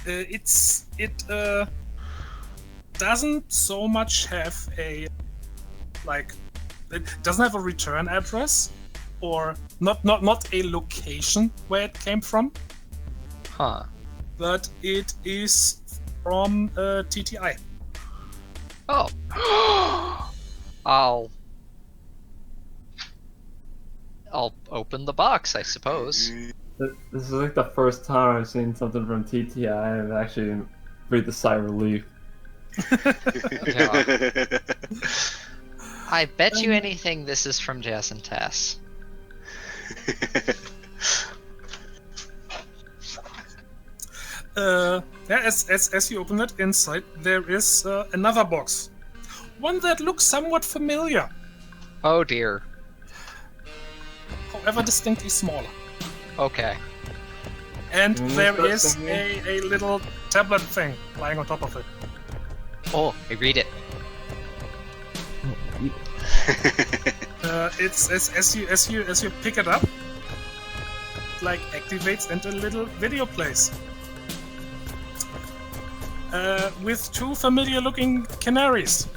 It doesn't so much have a it doesn't have a return address or not a location where it came from, Huh. but it is from TTI. Oh. I'll open the box, I suppose. This is like the first time I've seen something from TTI and actually breathed a sigh of relief. Yeah. I bet you anything this is from Jess and Tess. Yeah, as you open it, inside there is another box, one that looks somewhat familiar, Oh dear. however distinctly smaller. Okay. And there start is singing. a little tablet thing lying on top of it. Oh, I read it. It's as you pick it up, it, like activates and a little video plays. With two familiar-looking canaries.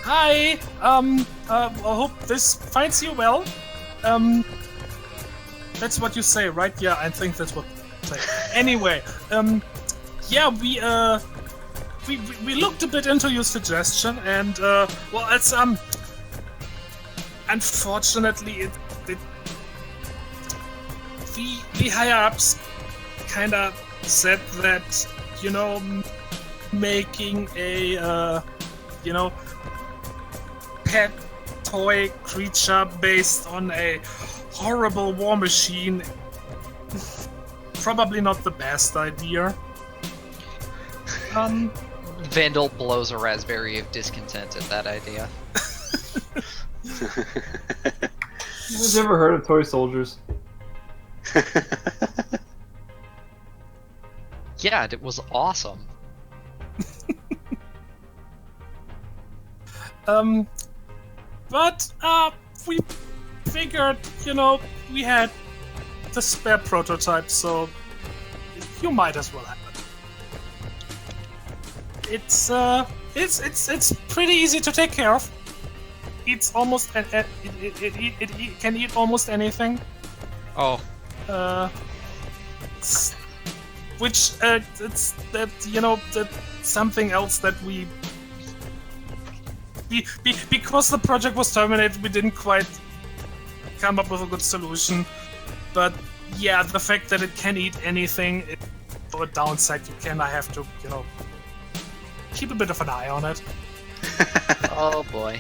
Hi. I hope this finds you well. That's what you say, right? Yeah, I think that's what you say. Anyway, yeah, we looked a bit into your suggestion, and well, it's unfortunately the higher ups kind of said that, you know, making a pet toy creature based on a horrible war machine probably not the best idea. Vandal blows a raspberry of discontent at that idea. You ever heard of toy soldiers? Yeah, it was awesome. But we figured, you know, we had the spare prototype, so you might as well have it. It's pretty easy to take care of. It's almost it can eat almost anything. Oh, Which it's that, you know, that something else that we because the project was terminated, we didn't quite come up with a good solution. But yeah, the fact that it can eat anything, it's a downside. You kind of have to, you know, keep a bit of an eye on it. oh boy.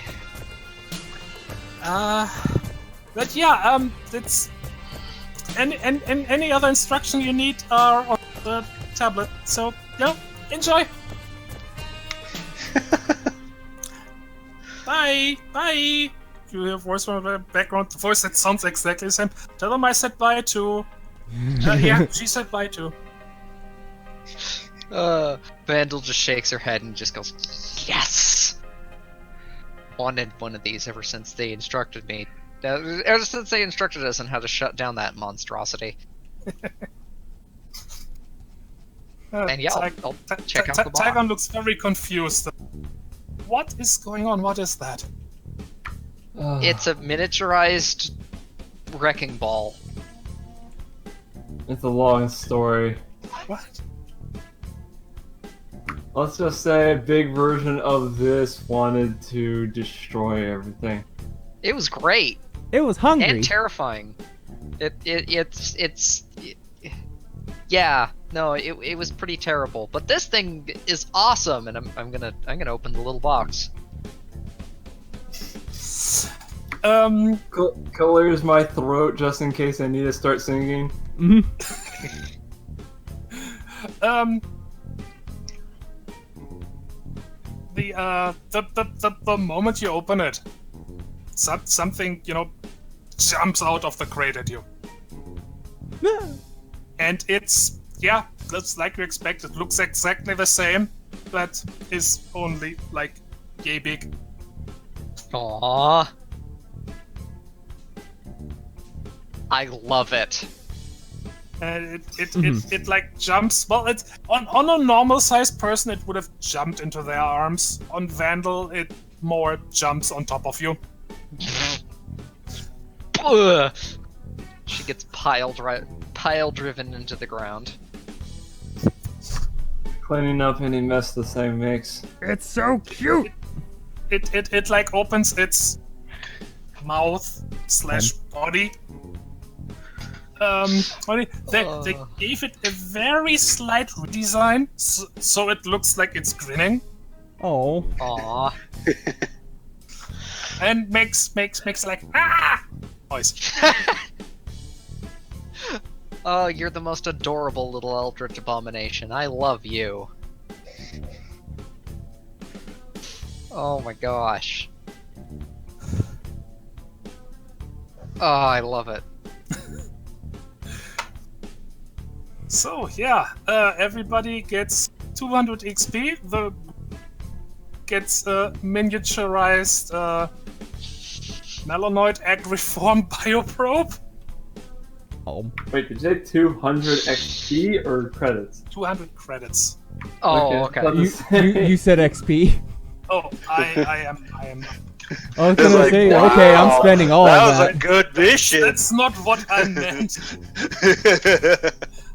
But yeah, it's any other instruction you need are on the tablet. So yeah, enjoy. Bye. You hear a voice from the background, the voice that sounds exactly the same. Tell them I said bye too. Yeah, she said bye too. Vandal just shakes her head and just goes, yes! Wanted one of these ever since they instructed me. Ever since they instructed us on how to shut down that monstrosity. And yeah, I'll check out the box. Tygon looks very confused. What is going on? What is that? It's a miniaturized wrecking ball. It's a long story. What? Let's just say a big version of this wanted to destroy everything. It was great It was hungry. and terrifying. Yeah, no, it was pretty terrible. But this thing is awesome, and I'm gonna open the little box. Clears my throat just in case I need to start singing. Mhm. The moment you open it, something, jumps out of the crate at you. And it's, that's like you expect. It looks exactly the same, but is only, like, yay big. Aww. I love it. And it like jumps. Well, it's on a normal sized person, it would have jumped into their arms. On Vandal, it more jumps on top of you. Ugh. She gets pile driven into the ground. Cleaning up any mess the same makes. It's so cute. It like opens its mouth / body. They gave it a very slight redesign, so it looks like it's grinning. Oh. Aww. And makes like noise. Oh, you're the most adorable little eldritch abomination. I love you. Oh my gosh. Oh, I love it. So everybody gets 200 XP. Gets miniaturized Melanoid Agriform Bioprobe. Oh. Wait, did you say 200 XP or credits? 200 credits. Oh, okay. You said XP. Oh, I am. I was gonna like, say, wow, okay, I'm spending all that of was that. a good mission. That's not what I meant.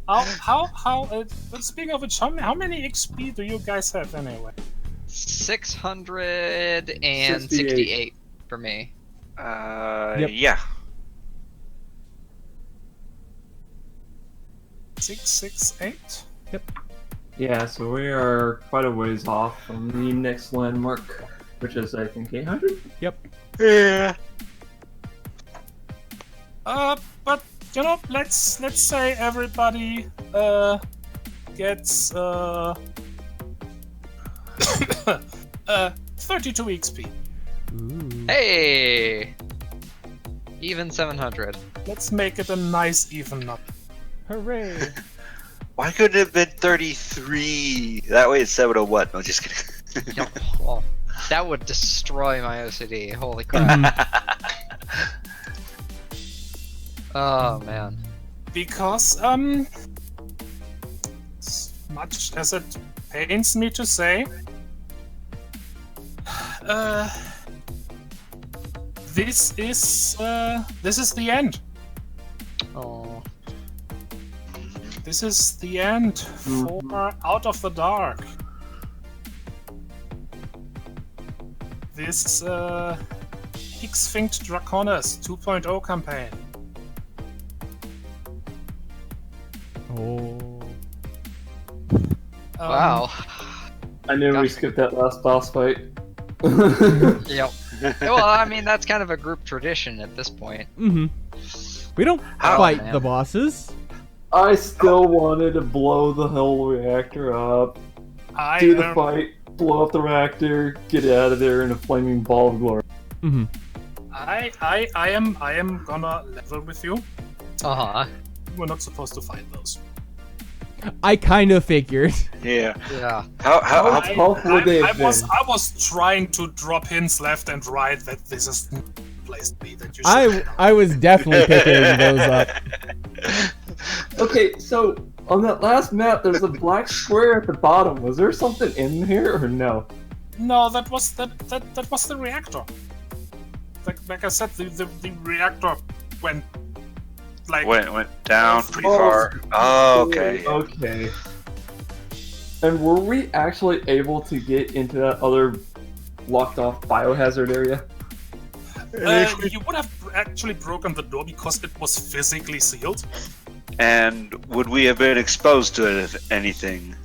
But speaking of which, how many XP do you guys have anyway? 668 for me. Yep. Yeah. 668. Yeah, so we are quite a ways off from the next landmark, which is, I think, 800? Yep. Yeah. But let's say everybody gets 32 XP. Ooh. Hey! Even 700. Let's make it a nice even number. Hooray. Why couldn't it have been 33? That way it's 701. No, just kidding. Yep. Oh, that would destroy my OCD. Holy crap. Oh man. Because as much as it pains me to say, this is the end. Oh. This is the end for Out of the Dark. This HC DRACONES 2.0 campaign. Oh. Wow. I knew we Gosh. skipped that last boss fight. Yep. Well, I mean, that's kind of a group tradition at this point. Mm-hmm. We don't How, fight man? the bosses. I still wanted to blow the whole reactor up, I do the am- fight, blow up the reactor, get out of there in a flaming ball of glory. Mm-hmm. I am gonna level with you. Uh-huh. We're not supposed to fight those. I kind of figured. Yeah. Yeah. How I, tough would they have I been? was trying to drop hints left and right that this is the place to be, that you should I was definitely picking those up. Okay, so on that last map, there's a black square at the bottom. Was there something in here or no? No, that was the reactor. Like I said, the reactor went like went down pretty Oh, far. Oh, okay. yeah. Okay. And were we actually able to get into that other locked off biohazard area? you would have actually broken the door because it was physically sealed. And would we have been exposed to it, if anything?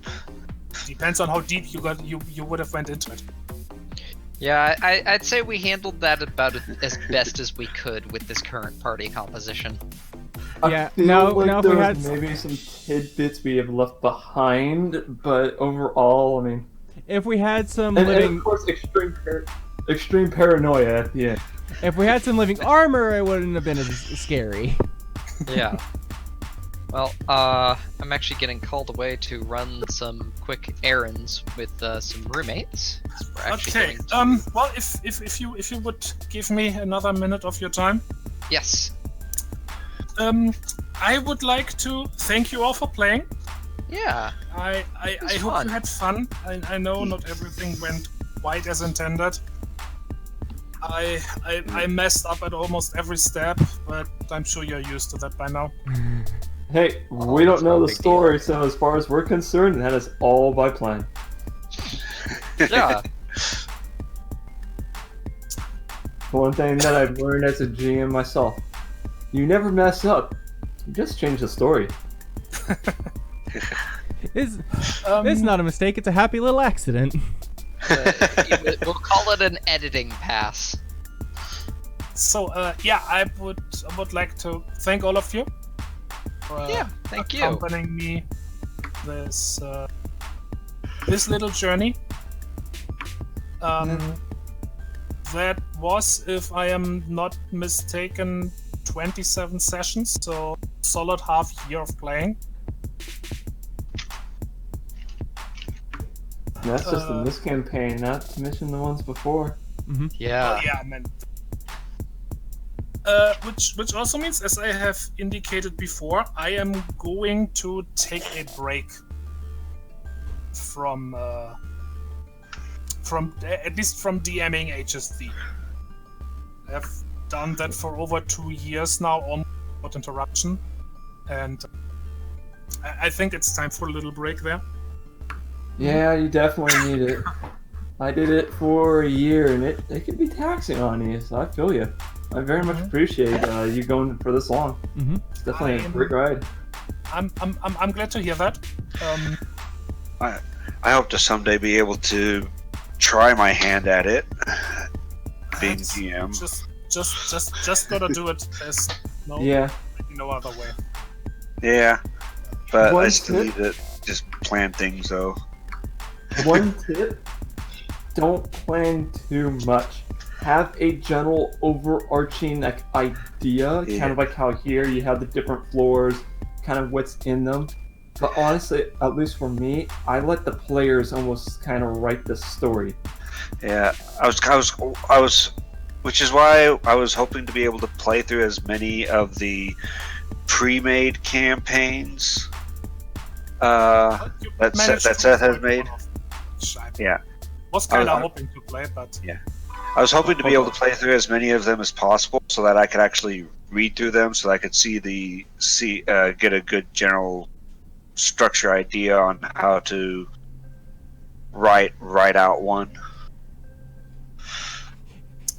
Depends on how deep you would have went into it. Yeah, I'd say we handled that about as best as we could with this current party composition. Yeah, I feel now if there we was had maybe some tidbits we have left behind, but overall, I mean, if we had some and living of course, extreme paranoia at the end. if we had some living armor, it wouldn't have been as scary. Yeah. Well, I'm actually getting called away to run some quick errands with some roommates. We're actually Okay. going to... Well, if you would give me another minute of your time, Yes. I would like to thank you all for playing. Yeah. I was hope fun. you had fun. I know not everything went quite as intended. I messed up at almost every step, but I'm sure you're used to that by now. Hey, we it's don't know no the big story, so as far as we're concerned, that is all by plan. Yeah. One thing that I've learned as a GM myself, you never mess up. You just change the story. It's not a mistake. It's a happy little accident. We'll call it an editing pass. So yeah, I would like to thank all of you for Yeah, thank you. accompanying me this this little journey. That was, if I am not mistaken, 27 sessions, so solid half year of playing. And that's just in this campaign, not to mention the ones before. Yeah. Yeah, man. Which also means, as I have indicated before, I am going to take a break from at least from DMing HSD. I have done that for over 2 years now, almost without interruption, and I think it's time for a little break there. Yeah, you definitely need it. I did it for a year, and it can be taxing on you, so I feel you. I very much appreciate you going for this long. It's definitely a great ride. I'm glad to hear that. I hope to someday be able to try my hand at it, being That's GM. Just gotta do it. There's no other way. Yeah, but I One still tip? need to just plan things though. One tip, don't plan too much. Have a general overarching idea, Yeah. kind of like how here you have the different floors, kind of what's in them. But honestly, at least for me, I let the players almost kind of write the story. Yeah, I was, which is why I was hoping to be able to play through as many of the pre-made campaigns that Seth has made. Yeah, Was kind of I- hoping to play, but I was hoping to be able to play through as many of them as possible, so that I could actually read through them, so that I could get a good general structure idea on how to write out one.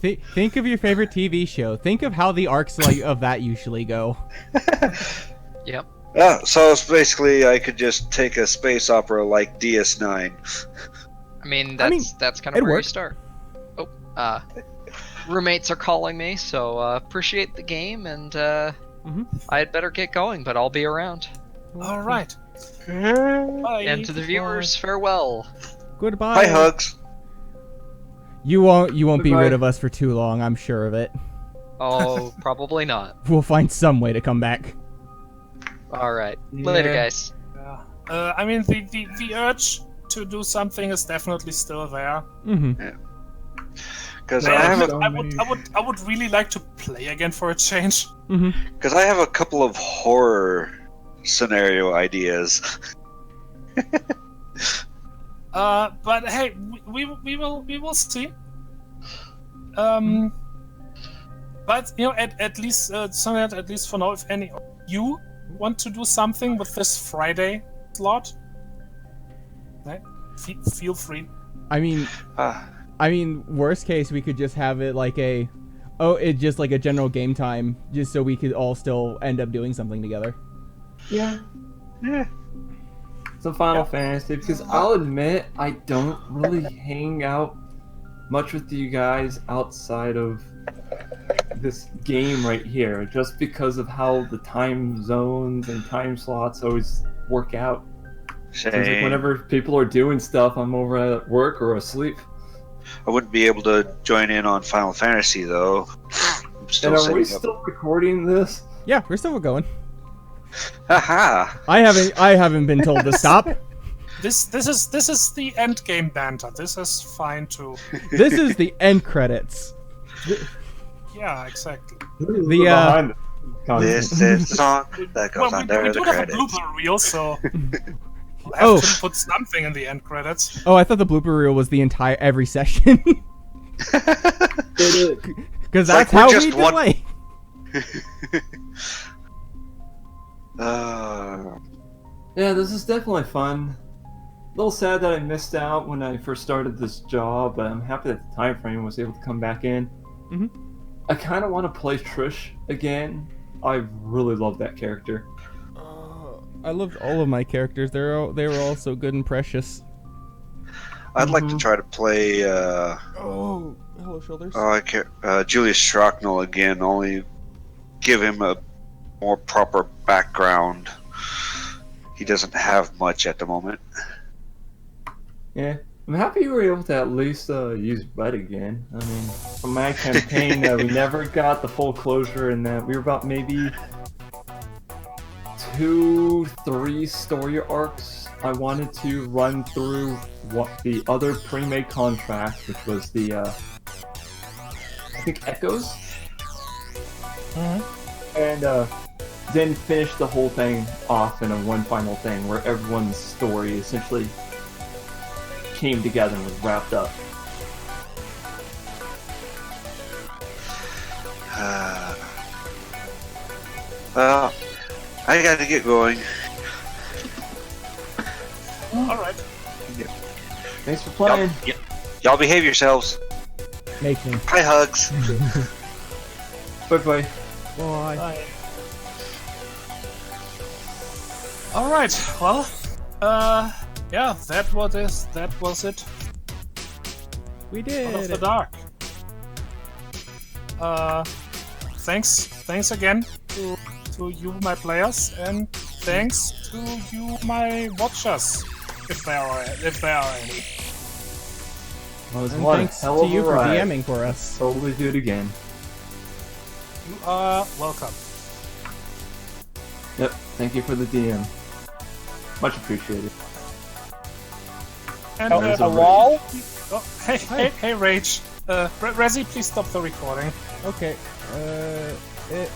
Think of your favorite TV show. Think of how the arcs of that usually go. Yep. So it's basically I could just take a space opera like DS9. I mean, that's kind of it where you worked. start. Oh, roommates are calling me, so appreciate the game, and I'd better get going, but I'll be around. all right. Bye. And to the viewers, farewell. Goodbye. Hi, Hugs. You won't be Goodbye. rid of us for too long. I'm sure of it. Oh, probably not. We'll find some way to come back. All right, later, Yeah. guys. I mean, the urge to do something is definitely still there. Because Yeah, I have I would really like to play again for a change. because I have a couple of horror scenario ideas. But hey, we will see. But you know, at least at least for now, if any of you want to do something with this Friday slot, right? Feel free. I mean, worst case, we could just have it like it's just like a general game time, just so we could all still end up doing something together. Yeah. Some Final Fantasy, because I'll admit I don't really hang out much with you guys outside of this game right here, just because of how the time zones and time slots always work out. So it's like Same. whenever people are doing stuff, I'm over at work or asleep. I wouldn't be able to join in on Final Fantasy though. I'm still And are we setting up. still recording this? Yeah, we're still going. Haha! I haven't been told to stop. This is the end game banter. This is fine too. This is the end credits. Yeah, exactly. The Behind the content. This is the song that goes Well, under we the do have a credits. blooper reel, so we'll Oh. have to put something in the end credits. Oh, I thought the blooper reel was the entire every session. It is. Because It's like that's we're how just we one- play. Yeah, this is definitely fun. A little sad that I missed out when I first started this job, but I'm happy that the time frame was able to come back in. Mhm. I kind of want to play Trish again. I really love that character. I loved all of my characters. They were all so good and precious. I'd like to try to play Oh, hello, shoulders. Julius Shrapnel again, only give him a more proper background. He doesn't have much at the moment. Yeah, I'm happy you were able to at least use Bud again. I mean, from my campaign, we never got the full closure in that. We were about maybe 2-3 story arcs. I wanted to run through what the other pre-made contract, which was the, I think Echoes? And then finish the whole thing off in a one final thing where everyone's story essentially came together and was wrapped up. Well, I gotta get going. All right. Thanks for playing. Y'all behave yourselves. Make me. Hi, hugs. Bye-bye. Bye. Bye. All right. Well, yeah, that was it. We Out did of the it. dark. Thanks again to you, my players, and thanks to you, my watchers, if there are any. Well, it was And one thanks hell to of you a for ride. DMing for us. Totally do it again. You are welcome. Yep, thank you for the DM. Much appreciated. And Oh, there's a wall. Oh, hey, Rage. Rezzy, please stop the recording. Okay. It